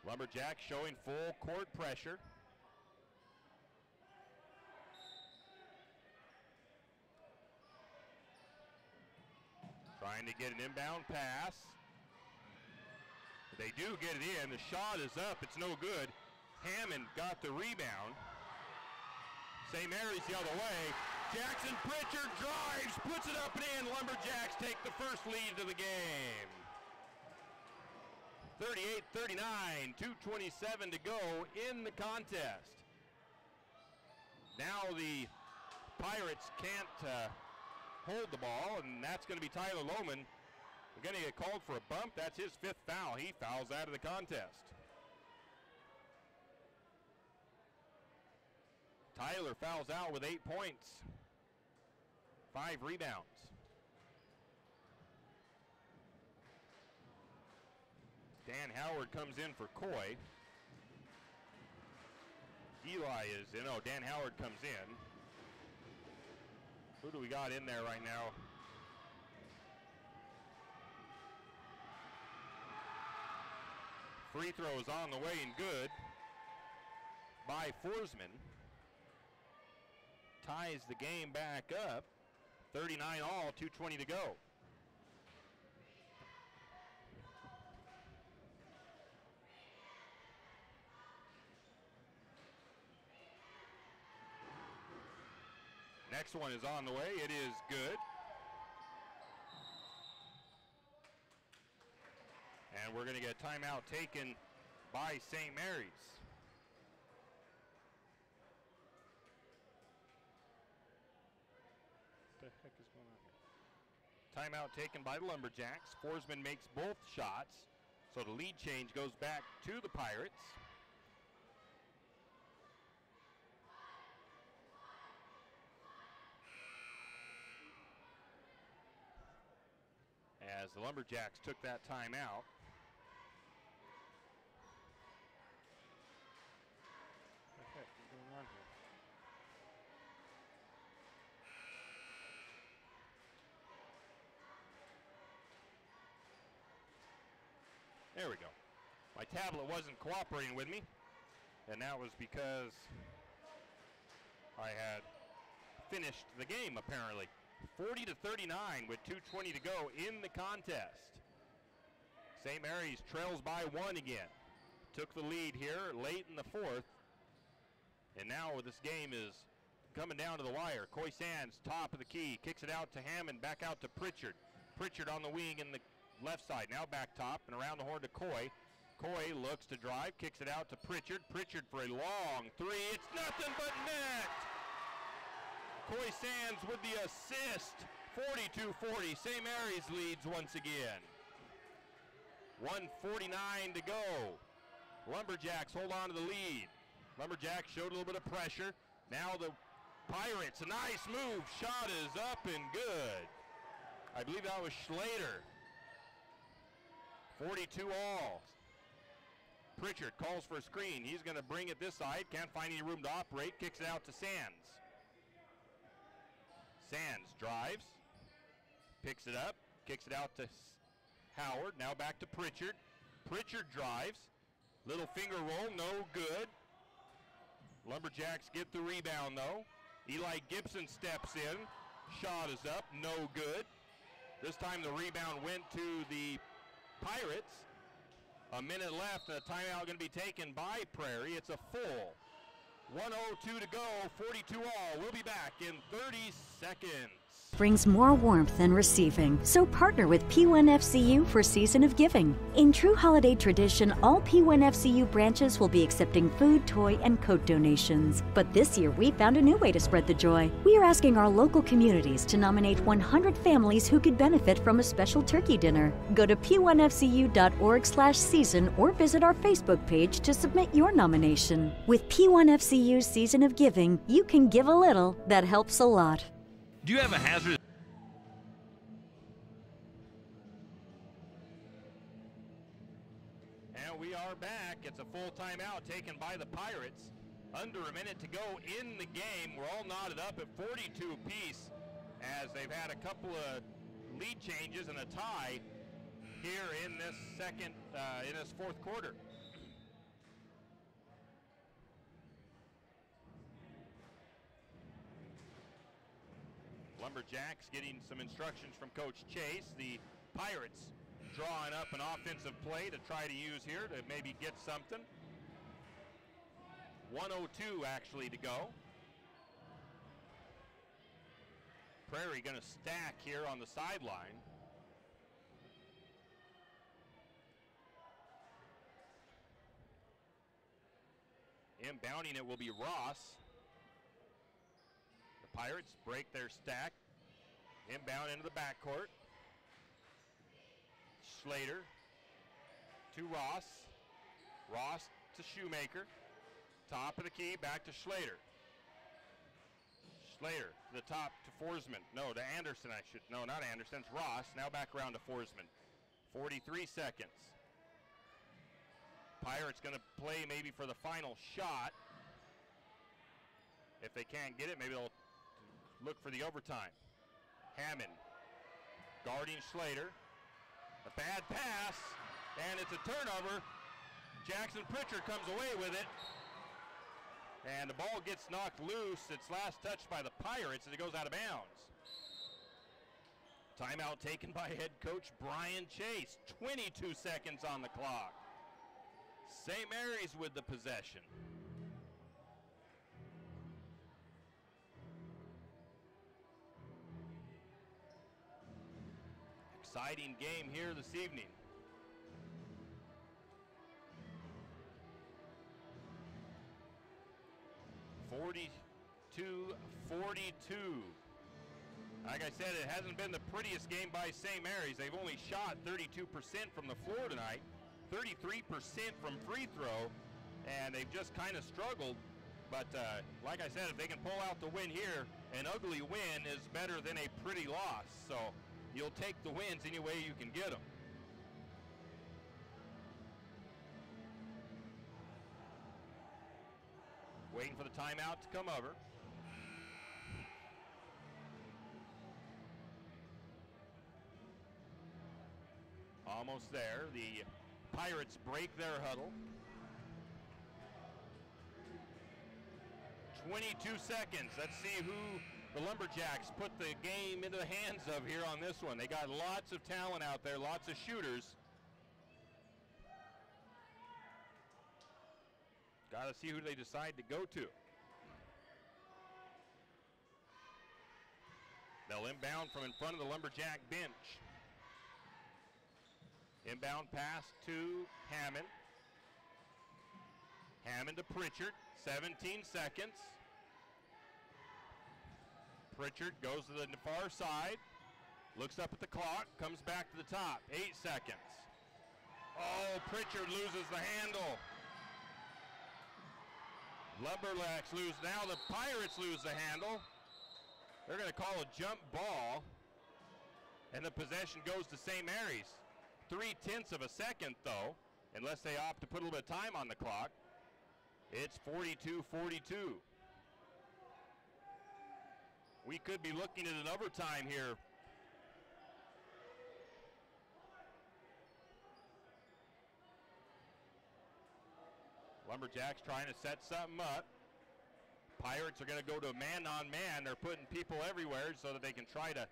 Lumberjacks showing full court pressure. Trying to get an inbound pass. They do get it in. The shot is up. It's no good. Hammond got the rebound. St. Mary's the other way. Jackson Pritchard drives, puts it up and in. Lumberjacks take the first lead of the game. 38-39, 2:27 to go in the contest. Now the Pirates can't hold the ball, and that's going to be Tyler Lohman. We're going to get called for a bump. That's his 5th foul. He fouls out of the contest. Tyler fouls out with 8 points, 5 rebounds. Dan Howard comes in for Coy. Eli is in. Oh, Dan Howard comes in. Who do we got in there right now? Free throw is on the way and good by Forsman. Ties the game back up. 39 all, 2:20 to go. Next one is on the way. It is good. And we're going to get a timeout taken by St. Mary's. What the heck is going on here? Timeout taken by the Lumberjacks. Forsman makes both shots, so the lead change goes back to the Pirates. As the Lumberjacks took that timeout. What the heck is going on here? There we go. My tablet wasn't cooperating with me, and that was because I had finished the game, apparently. 40-39 with 2:20 to go in the contest. St. Mary's trails by 1 again. Took the lead here late in the 4th. And now this game is coming down to the wire. Coy Sands, top of the key, kicks it out to Hammond, back out to Pritchard. Pritchard on the wing in the left side, now back top and around the horn to Coy. Coy looks to drive, kicks it out to Pritchard. Pritchard for a long three. It's nothing but net. Coy Sands with the assist. 42-40. St. Mary's leads once again. 1:49 to go. Lumberjacks hold on to the lead. Lumberjacks showed a little bit of pressure. Now the Pirates, a nice move. Shot is up and good. I believe that was Schlater. 42 all. Pritchard calls for a screen. He's going to bring it this side. Can't find any room to operate. Kicks it out to Sands. Sands drives. Picks it up. Kicks it out to Howard. Now back to Pritchard. Pritchard drives. Little finger roll. No good. Lumberjacks get the rebound though. Eli Gibson steps in. Shot is up. No good. This time the rebound went to the Pirates. A minute left, and a timeout going to be taken by Prairie. It's a full 1:02 to go, 42 all. We'll be back in 30 seconds. Brings more warmth than receiving. So partner with P1FCU for Season of Giving. In true holiday tradition, all P1FCU branches will be accepting food, toy, and coat donations. But this year, we found a new way to spread the joy. We are asking our local communities to nominate 100 families who could benefit from a special turkey dinner. Go to p1fcu.org/season or visit our Facebook page to submit your nomination. With P1FCU Season of Giving, you can give a little that helps a lot. Do you have a hazardous... And we are back. It's a full timeout taken by the Pirates. Under a minute to go in the game. We're all knotted up at 42 apiece as they've had a couple of lead changes and a tie here in this fourth quarter. Lumberjacks getting some instructions from Coach Chase. The Pirates drawing up an offensive play to try to use here to maybe get something. 1:02 actually to go. Prairie going to stack here on the sideline. Inbounding it will be Ross. Pirates break their stack. Inbound into the backcourt. Schlater to Ross. Ross to Shoemaker. Top of the key, back to Schlater. Schlater to the top to Forsman. No, to Anderson, no, not Anderson, it's Ross. Now back around to Forsman. 43 seconds. Pirates going to play maybe for the final shot. If they can't get it, maybe they'll look for the overtime. Hammond guarding Schlater. A bad pass, and it's a turnover. Jackson Pritchard comes away with it. And the ball gets knocked loose. It's last touched by the Pirates as it goes out of bounds. Timeout taken by head coach Brian Chase. 22 seconds on the clock. St. Mary's with the possession. Exciting game here this evening. (42-42). Like I said, it hasn't been the prettiest game by St. Mary's. They've only shot 32% from the floor tonight, 33% from free throw, and they've just kind of struggled. But like I said, if they can pull out the win here, an ugly win is better than a pretty loss. So you'll take the wins any way you can get them. Waiting for the timeout to come over. Almost there. The Pirates break their huddle. 22 seconds. Let's see who the Lumberjacks put the game into the hands of here on this one. They got lots of talent out there, lots of shooters. Got to see who they decide to go to. They'll inbound from in front of the Lumberjack bench. Inbound pass to Hammond. Hammond to Pritchard, 17 seconds. Pritchard goes to the far side, looks up at the clock, comes back to the top, 8 seconds. Oh, Pritchard loses the handle. Lumberjacks lose, now the Pirates lose the handle. They're going to call a jump ball, and the possession goes to St. Mary's. 0.3 of a second, though, unless they opt to put a little bit of time on the clock. It's 42-42. We could be looking at an overtime here. Lumberjacks trying to set something up. Pirates are going to go to a man-on-man. They're putting people everywhere so that they can try to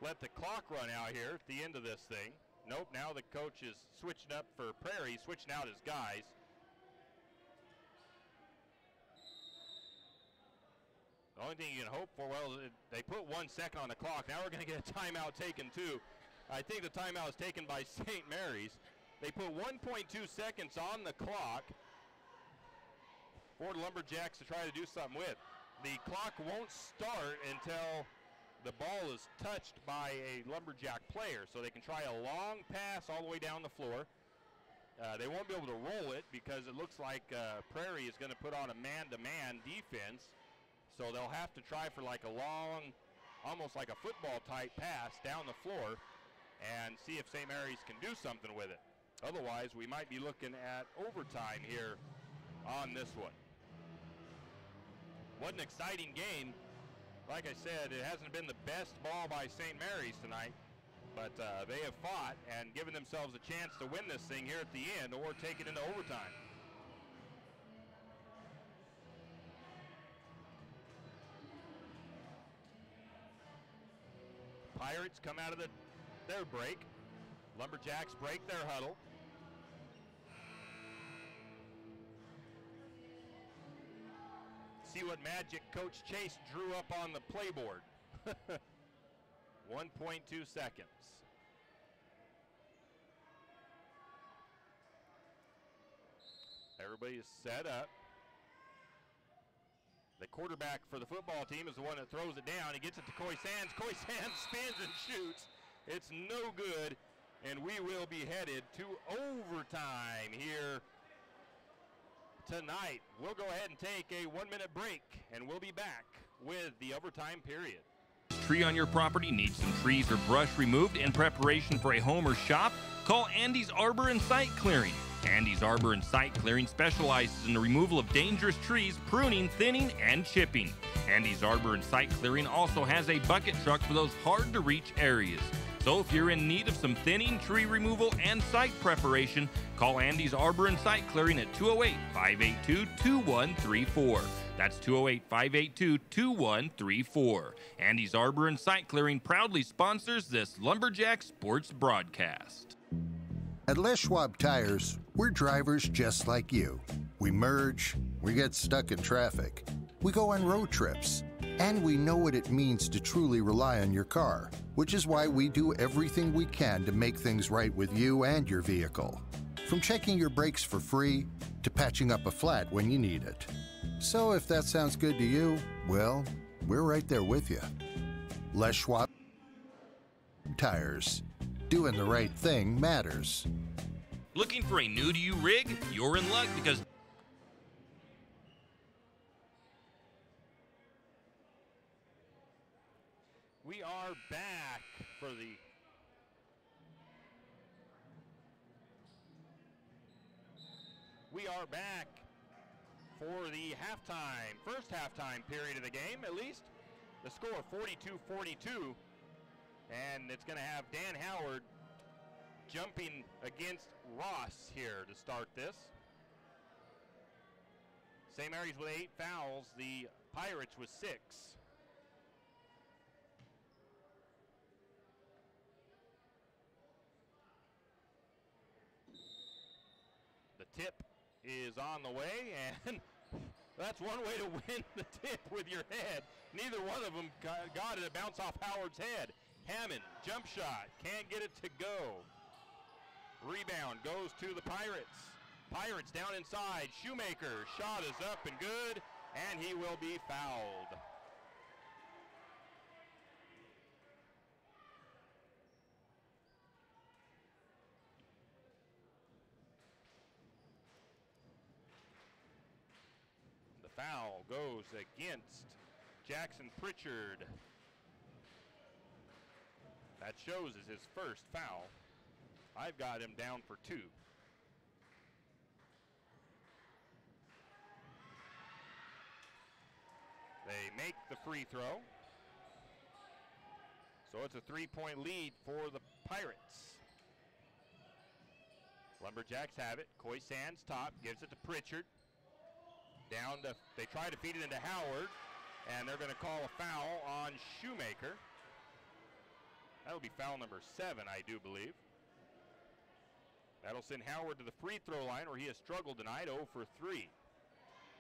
let the clock run out here at the end of this thing. Nope, now the coach is switching up for Prairie, switching out his guys. The only thing you can hope for, well, they put 1 second on the clock. Now we're going to get a timeout taken too. I think the timeout is taken by St. Mary's. They put 1.2 seconds on the clock for the Lumberjacks to try to do something with. The clock won't start until the ball is touched by a Lumberjack player, so they can try a long pass all the way down the floor. They won't be able to roll it because it looks like Prairie is going to put on a man-to-man defense, so they'll have to try for like a long, almost like a football-type pass down the floor and see if St. Mary's can do something with it. Otherwise, we might be looking at overtime here on this one. What an exciting game. Like I said, it hasn't been the best ball by St. Mary's tonight, but they have fought and given themselves a chance to win this thing here at the end or take it into overtime. Pirates come out of their break. Lumberjacks break their huddle. See what magic Coach Chase drew up on the playboard. 1.2 seconds. Everybody is set up. The quarterback for the football team is the one that throws it down. He gets it to Coy Sands. Coy Sands spins and shoots. It's no good, and we will be headed to overtime here tonight. We'll go ahead and take a 1-minute break, and we'll be back with the overtime period. Tree on your property needs some trees or brush removed in preparation for a home or shop? Call Andy's Arbor and Site Clearing. Andy's Arbor and Site Clearing specializes in the removal of dangerous trees, pruning, thinning, and chipping. Andy's Arbor and Site Clearing also has a bucket truck for those hard-to-reach areas. So if you're in need of some thinning, tree removal, and site preparation, call Andy's Arbor and Site Clearing at 208-582-2134. That's 208-582-2134. Andy's Arbor and Site Clearing proudly sponsors this Lumberjack Sports broadcast. At Les Schwab Tires, we're drivers just like you. We merge, we get stuck in traffic, we go on road trips, and we know what it means to truly rely on your car, which is why we do everything we can to make things right with you and your vehicle. From checking your brakes for free to patching up a flat when you need it. So if that sounds good to you, well, we're right there with you. Les Schwab Tires. Doing the right thing matters. Looking for a new-to-you rig? You're in luck because we are back for the halftime, first halftime period of the game, at least. The score of 42-42, and it's going to have Dan Howard jumping against Ross here to start this. St. Mary's with 8 fouls, the Pirates with 6. The tip is on the way, and That's one way to win the tip with your head. Neither one of them got it. It bounced off Howard's head. Hammond, jump shot, can't get it to go. Rebound goes to the Pirates. Pirates down inside. Shoemaker, shot is up and good, and he will be fouled. The foul goes against Jackson Pritchard. That shows is his first foul. I've got him down for 2. They make the free throw. So it's a 3-point lead for the Pirates. Lumberjacks have it. Coy Sands top, gives it to Pritchard. Down to, they try to feed it into Howard, and they're going to call a foul on Shoemaker. That'll be foul number 7, I do believe. That'll send Howard to the free throw line where he has struggled tonight, 0 for 3.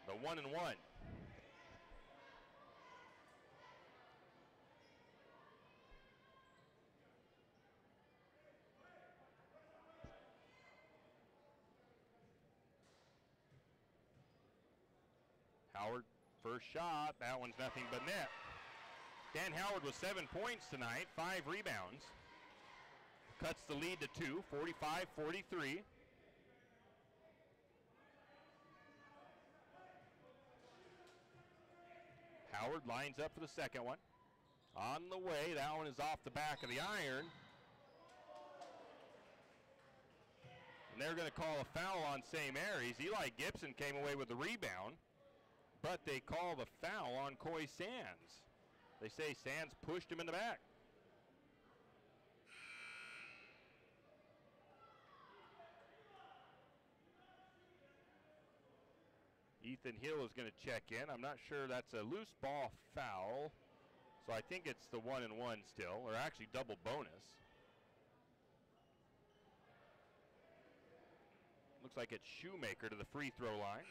The 1-and-1. Howard, first shot, that one's nothing but net. Dan Howard with 7 points tonight, 5 rebounds. Cuts the lead to 2, 45-43. Howard lines up for the second one. On the way, that one is off the back of the iron. And they're going to call a foul on St. Mary's. Eli Gibson came away with the rebound, but they call the foul on Coy Sands. They say Sands pushed him in the back. Ethan Hill is going to check in. I'm not sure, that's a loose ball foul. So I think it's the 1-and-1 still, or actually double bonus. Looks like it's Shoemaker to the free throw line.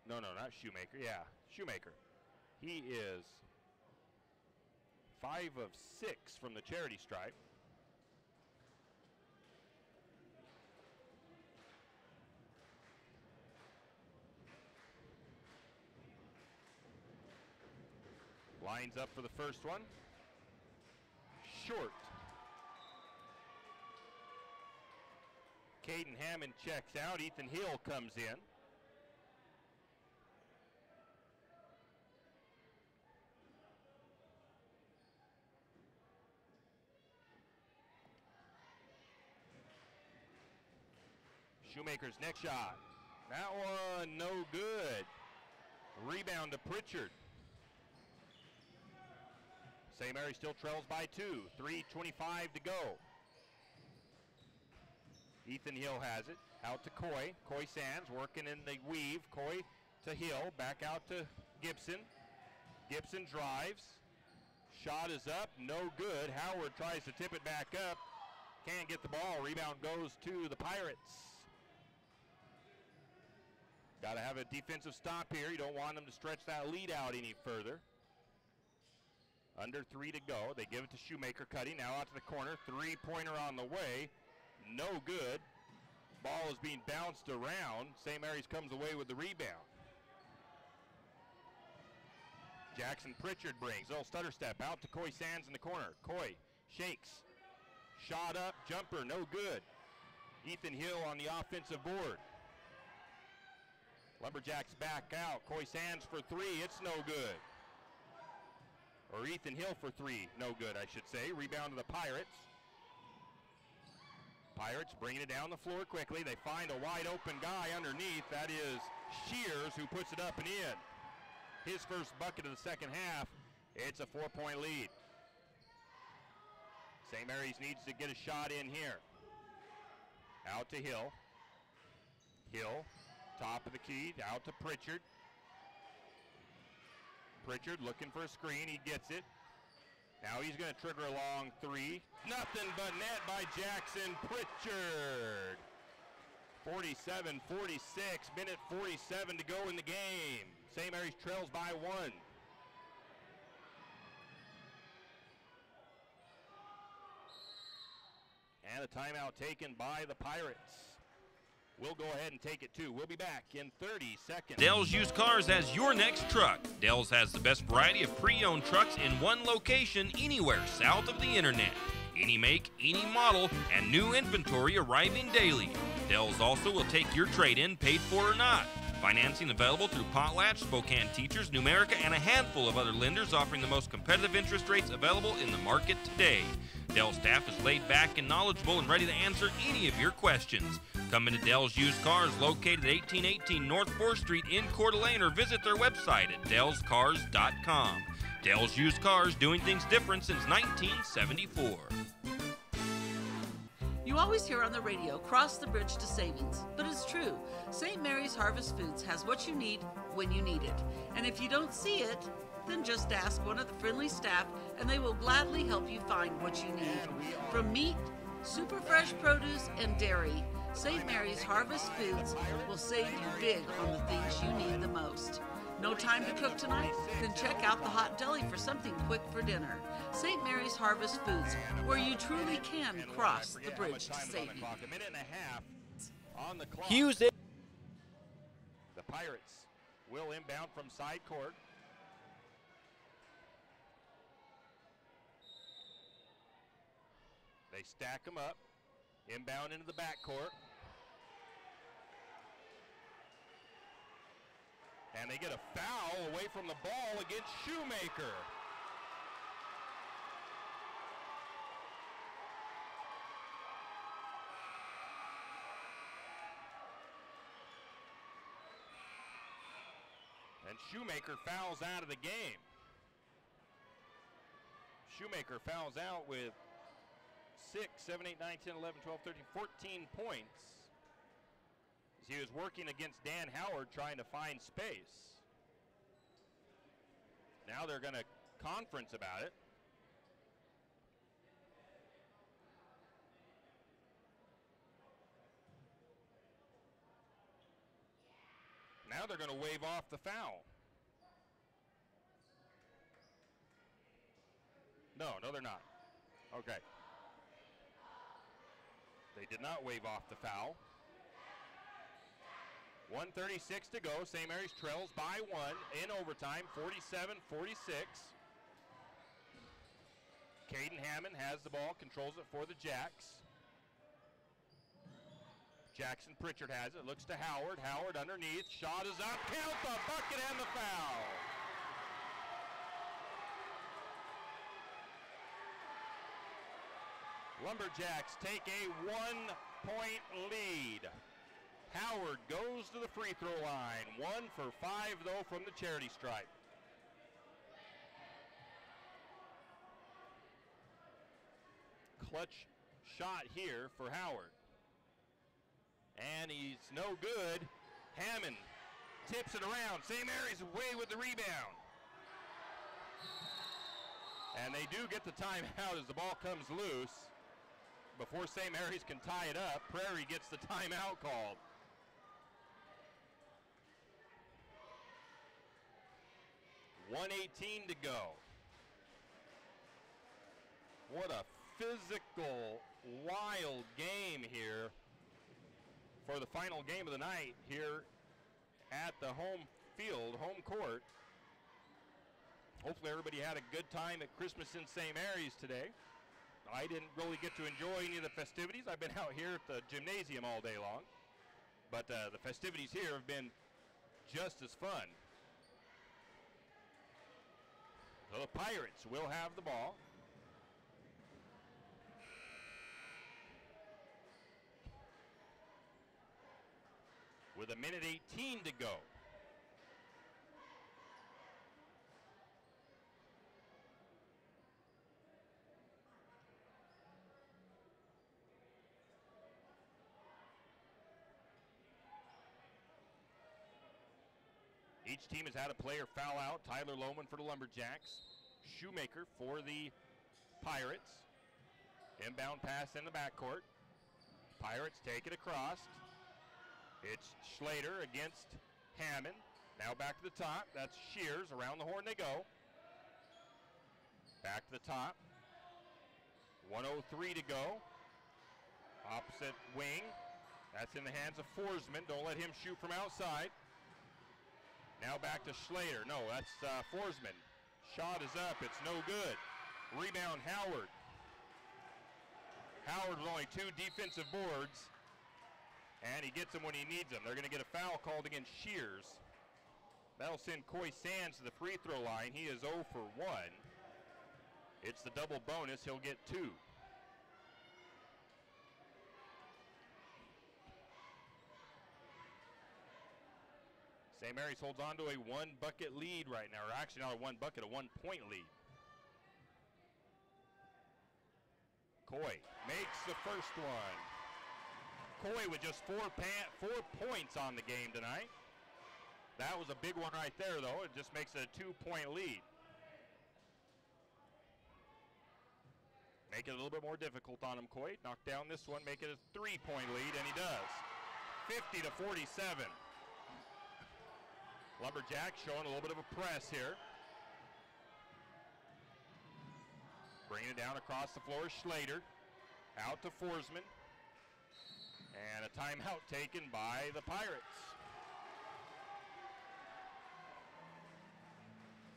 No, not Shoemaker. Yeah, Shoemaker. He is 5 of 6 from the charity stripe. Lines up for the first one. Short. Caden Hammond checks out. Ethan Hill comes in. Shoemaker's next shot. That one no good. Rebound to Pritchard. St. Mary still trails by 2. 3:25 to go. Ethan Hill has it. Out to Coy. Coy Sands working in the weave. Coy to Hill. Back out to Gibson. Gibson drives. Shot is up. No good. Howard tries to tip it back up. Can't get the ball. Rebound goes to the Pirates. Got to have a defensive stop here. You don't want them to stretch that lead out any further. Under 3 to go. They give it to Shoemaker cutting. Now out to the corner. 3-pointer on the way. No good. Ball is being bounced around. St. Mary's comes away with the rebound. Jackson Pritchard brings. Little stutter step out to Coy Sands in the corner. Coy shakes. Shot up. Jumper. No good. Ethan Hill on the offensive board. Lumberjacks back out. Coy Sands for 3. It's no good. Or Ethan Hill for 3. No good, I should say. Rebound to the Pirates. Pirates bringing it down the floor quickly. They find a wide open guy underneath. That is Shears, who puts it up and in. His first bucket of the second half. It's a 4-point lead. St. Mary's needs to get a shot in here. Out to Hill. Hill, top of the key, out to Pritchard. Pritchard looking for a screen. He gets it. Now he's going to trigger a long 3. Nothing but net by Jackson Pritchard. 47-46, minute 47 to go in the game. St. Mary's trails by 1. And a timeout taken by the Pirates. We'll go ahead and take it too. We'll be back in 30 seconds. Dell's Used Cars has your next truck. Dell's has the best variety of pre-owned trucks in one location anywhere south of the internet. Any make, any model, and new inventory arriving daily. Dell's also will take your trade-in, paid for or not. Financing available through Potlatch, Spokane Teachers, Numerica, and a handful of other lenders offering the most competitive interest rates available in the market today. Dell staff is laid back and knowledgeable and ready to answer any of your questions. Come into Dell's Used Cars, located at 1818 North 4th Street in Coeur d'Alene, or visit their website at dellscars.com. Dell's Used Cars, doing things different since 1974. You always hear on the radio, cross the bridge to savings, but it's true. St. Mary's Harvest Foods has what you need when you need it. And if you don't see it, then just ask one of the friendly staff and they will gladly help you find what you need. From meat, super fresh produce, and dairy, St. Mary's Harvest Foods will save you big on the things you need the most. No time to cook tonight? Then check out the Hot Deli for something quick for dinner. St. Mary's Harvest Foods, where you truly can cross the bridge to saving. A minute and a half on the clock. Hughes. The Pirates will inbound from side court. They stack them up, inbound into the backcourt. And they get a foul away from the ball against Shoemaker. And Shoemaker fouls out of the game. Shoemaker fouls out with 6, 7, 8, 9, 10, 11, 12, 13, 14 points. As he was working against Dan Howard trying to find space. Now they're going to conference about it. Now they're going to wave off the foul. No, they're not. Okay. They did not wave off the foul. 1:36 to go. St. Mary's trails by 1 in overtime, 47-46. Caden Hammond has the ball, controls it for the Jacks. Jackson Pritchard has it, looks to Howard. Howard underneath, shot is up, count the bucket and the foul. Lumberjacks take a 1-point lead. Howard goes to the free throw line. 1 for 5 though from the charity stripe. Clutch shot here for Howard. And he's no good. Hammond tips it around. St. Mary's away with the rebound. And they do get the timeout as the ball comes loose. Before St. Mary's can tie it up, Prairie gets the timeout called. .118 to go. What a physical, wild game here for the final game of the night here at the home field, home court. Hopefully everybody had a good time at Christmas in St. Mary's today. I didn't really get to enjoy any of the festivities. I've been out here at the gymnasium all day long. But the festivities here have been just as fun. So the Pirates will have the ball. With a minute 18 to go. Each team has had a player foul out. Tyler Lohman for the Lumberjacks. Shoemaker for the Pirates. Inbound pass in the backcourt. Pirates take it across. It's Schlater against Hammond. Now back to the top. That's Shears. Around the horn they go. Back to the top. 1:03 to go. Opposite wing. That's in the hands of Forsman. Don't let him shoot from outside. Now back to Schlater. No, that's Forsman. Shot is up. It's no good. Rebound, Howard. Howard with only 2 defensive boards, and he gets them when he needs them. They're going to get a foul called against Shears. That'll send Coy Sands to the free throw line. He is 0 for 1. It's the double bonus. He'll get 2. St. Mary's holds on to a 1-bucket lead right now, or actually not a 1 bucket, a 1-point lead. Coy makes the first one. Coy with just 4 points on the game tonight. That was a big one right there, though. It just makes it a 2-point lead. Make it a little bit more difficult on him, Coy. Knock down this one, make it a 3-point lead, and he does. 50 to 47. Lumberjack showing a little bit of a press here. Bringing it down across the floor, Schlater. Out to Forsman. And a timeout taken by the Pirates.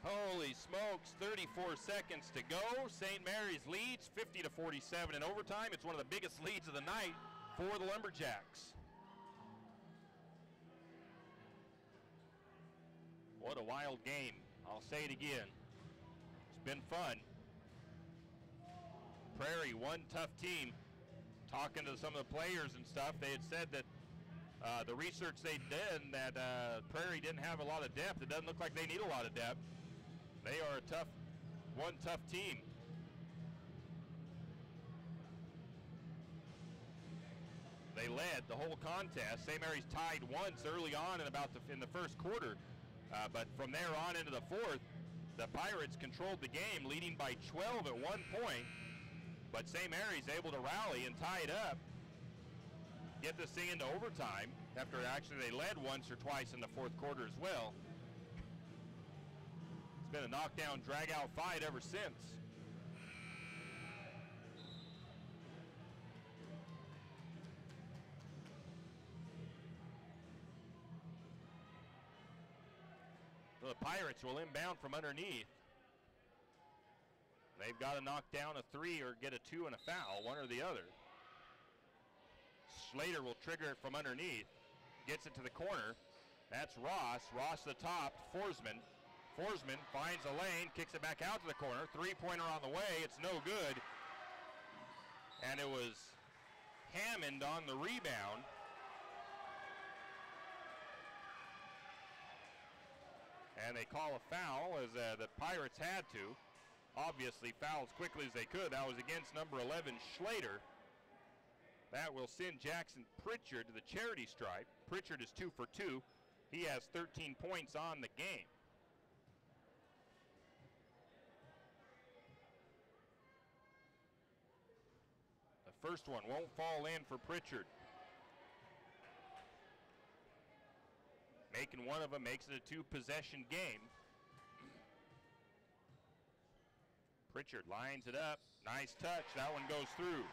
Holy smokes, 34 seconds to go. St. Mary's leads 50 to 47 in overtime. It's one of the biggest leads of the night for the Lumberjacks. What a wild game. I'll say it again. It's been fun. Prairie, one tough team. Talking to some of the players and stuff, they had said that the research they did that Prairie didn't have a lot of depth. It doesn't look like they need a lot of depth. They are a one tough team. They led the whole contest. St. Mary's tied once early on in the first quarter, but from there on into the fourth, the Pirates controlled the game, leading by 12 at one point. But St. Mary's able to rally and tie it up, get this thing into overtime after actually they led once or twice in the fourth quarter as well. It's been a knockdown, drag-out fight ever since. So the Pirates will inbound from underneath. They've got to knock down a 3 or get a 2 and a foul, one or the other. Schlater will trigger it from underneath, gets it to the corner. That's Ross. Ross to the top, Forsman. Forsman finds a lane, kicks it back out to the corner. 3-pointer on the way, it's no good. And it was Hammond on the rebound. And they call a foul as the Pirates had to. Obviously foul as quickly as they could. That was against number 11, Schlater. That will send Jackson Pritchard to the charity stripe. Pritchard is 2 for 2. He has 13 points on the game. The first one won't fall in for Pritchard. Making one of them makes it a 2-possession game. Pritchard lines it up. Nice touch. That one goes through.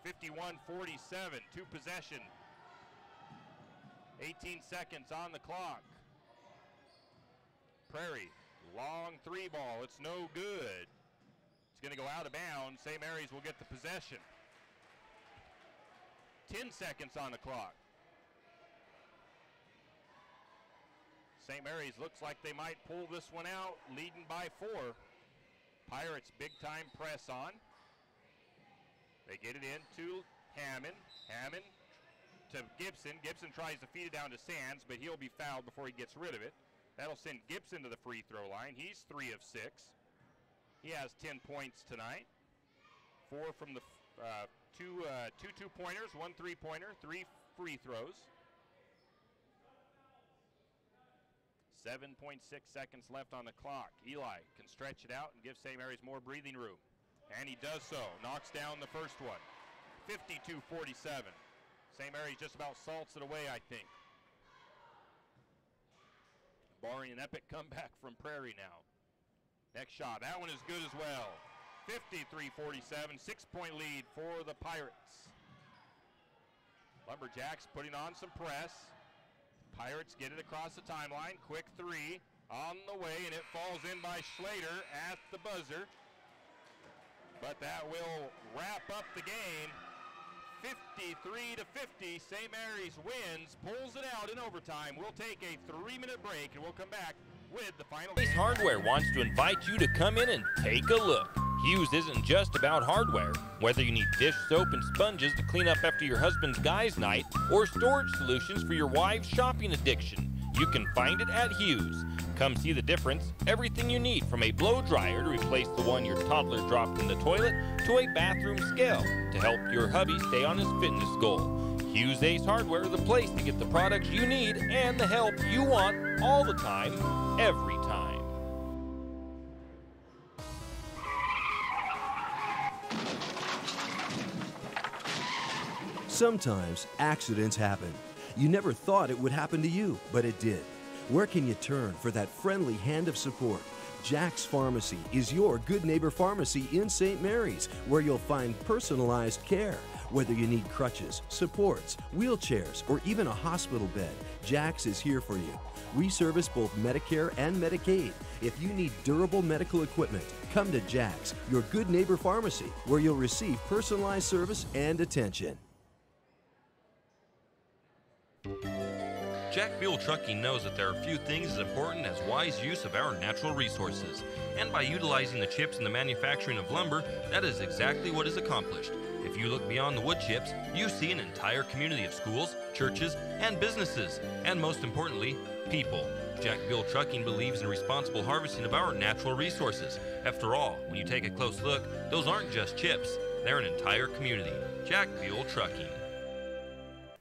51-47, 2-possession. 18 seconds on the clock. Prairie, long 3 ball. It's no good. It's going to go out of bounds. St. Mary's will get the possession. 10 seconds on the clock. St. Mary's looks like they might pull this one out, leading by 4. Pirates big-time press on. They get it into Hammond. Hammond to Gibson. Gibson tries to feed it down to Sands, but he'll be fouled before he gets rid of it. That'll send Gibson to the free throw line. He's 3 of 6. He has 10 points tonight. 4 from the two 2-pointers, 1 3-pointer, 3 free throws. 7.6 seconds left on the clock. Eli can stretch it out and give St. Mary's more breathing room. And he does so. Knocks down the first one. 52-47. St. Mary's just about salts it away, I think. Barring an epic comeback from Prairie now. Next shot, that one is good as well. 53-47, 6-point lead for the Pirates. Lumberjacks putting on some press. Pirates get it across the timeline. Quick three on the way, and it falls in by Schlater at the buzzer. But that will wrap up the game. 53-50, St. Mary's wins, pulls it out in overtime. We'll take a 3-minute break, and we'll come back with the final game. Hughes Hardware wants to invite you to come in and take a look. Hughes isn't just about hardware. Whether you need dish soap and sponges to clean up after your husband's guys' night or storage solutions for your wife's shopping addiction, you can find it at Hughes. Come see the difference. Everything you need, from a blow dryer to replace the one your toddler dropped in the toilet to a bathroom scale to help your hubby stay on his fitness goal. Hughes Ace Hardware, the place to get the products you need and the help you want all the time, every time. Sometimes accidents happen. You never thought it would happen to you, but it did. Where can you turn for that friendly hand of support? Jack's Pharmacy is your good neighbor pharmacy in St. Mary's, where you'll find personalized care. Whether you need crutches, supports, wheelchairs, or even a hospital bed, Jack's is here for you. We service both Medicare and Medicaid. If you need durable medical equipment, come to Jack's, your good neighbor pharmacy, where you'll receive personalized service and attention. Jack Buell Trucking knows that there are few things as important as wise use of our natural resources. And by utilizing the chips in the manufacturing of lumber, that is exactly what is accomplished. If you look beyond the wood chips, you see an entire community of schools, churches, and businesses, and most importantly, people. Jack Buell Trucking believes in responsible harvesting of our natural resources. After all, when you take a close look, those aren't just chips, they're an entire community. Jack Buell Trucking.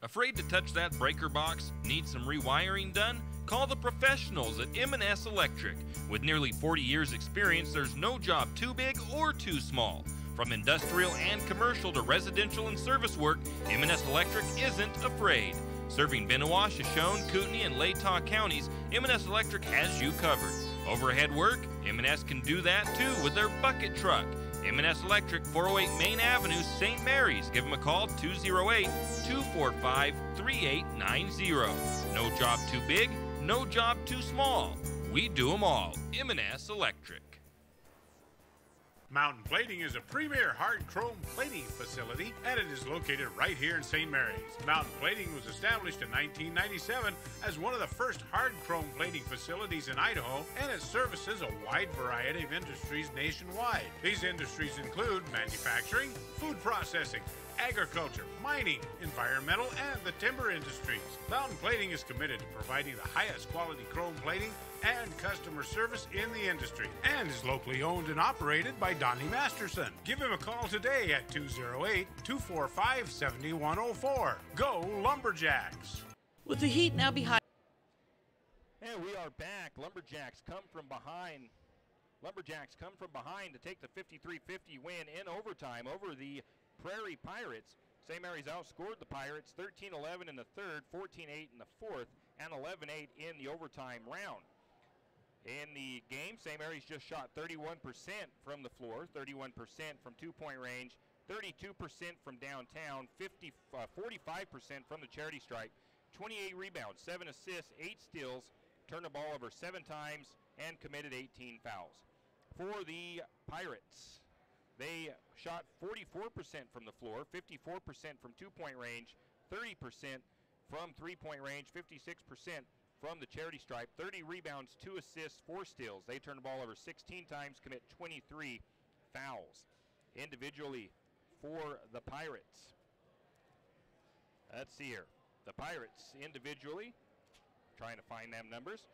Afraid to touch that breaker box? Need some rewiring done? Call the professionals at M&S Electric. With nearly 40 years experience, there's no job too big or too small. From industrial and commercial to residential and service work, M&S Electric isn't afraid. Serving Bennewash, Shoshone, Kootenai, and Latah counties, M&S Electric has you covered. Overhead work? M&S can do that too with their bucket truck. M&S Electric, 408 Main Avenue, St. Mary's. Give them a call, 208-245-3890. No job too big, no job too small. We do them all. M&S Electric. Mountain Plating is a premier hard chrome plating facility, and it is located right here in St. Mary's. Mountain Plating was established in 1997 as one of the first hard chrome plating facilities in Idaho, and it services a wide variety of industries nationwide. These industries include manufacturing, food processing, agriculture, mining, environmental, and the timber industries. Mountain Plating is committed to providing the highest quality chrome plating and customer service in the industry, and is locally owned and operated by Donnie Masterson. Give him a call today at 208-245-7104. Go Lumberjacks! With the heat now behind. And we are back. Lumberjacks come from behind to take the 53-50 win in overtime over the Prairie Pirates. St. Mary's outscored the Pirates 13-11 in the third, 14-8 in the fourth, and 11-8 in the overtime round. In the game, St. Mary's just shot 31% from the floor, 31% from two-point range, 32% from downtown, 45% from the charity stripe, 28 rebounds, 7 assists, 8 steals, turned the ball over 7 times, and committed 18 fouls. For the Pirates, they shot 44% from the floor, 54% from two-point range, 30% from three-point range, 56% from the charity stripe, 30 rebounds, 2 assists, 4 steals. They turn the ball over 16 times, commit 23 fouls. Individually for the Pirates, let's see here. The Pirates individually, trying to find them numbers.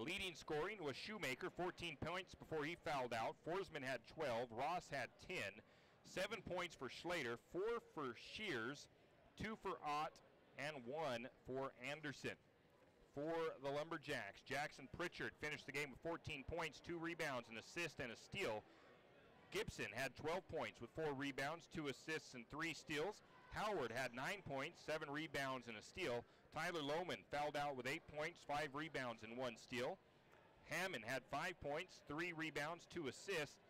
Leading scoring was Shoemaker, 14 points before he fouled out. Forsman had 12, Ross had 10. 7 points for Schlater, 4 for Shears, 2 for Ott, and 1 for Anderson. For the Lumberjacks, Jackson Pritchard finished the game with 14 points, 2 rebounds, an assist, and a steal. Gibson had 12 points with 4 rebounds, 2 assists, and 3 steals. Howard had 9 points, 7 rebounds, and a steal. Tyler Lohman fouled out with 8 points, 5 rebounds, and 1 steal. Hammond had 5 points, 3 rebounds, 2 assists,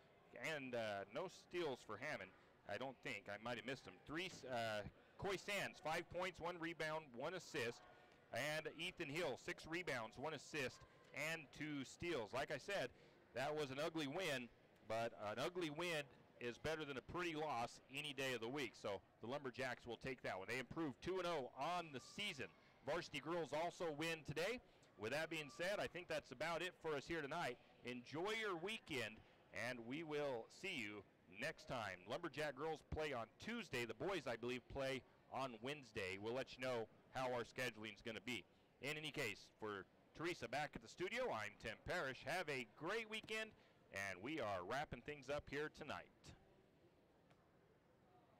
and no steals for Hammond, I don't think. I might have missed him. Coy Sands, 5 points, 1 rebound, 1 assist. And Ethan Hill, 6 rebounds, 1 assist, and 2 steals. Like I said, that was an ugly win, but an ugly win is better than a pretty loss any day of the week. So the Lumberjacks will take that one. They improved 2-0 on the season. Varsity girls also win today. With that being said, I think that's about it for us here tonight. Enjoy your weekend, and we will see you next time. Lumberjack girls play on Tuesday. The boys, I believe, play on Wednesday. We'll let you know how our scheduling is going to be. In any case, for Teresa back at the studio, I'm Tim Parrish. Have a great weekend, and we are wrapping things up here tonight.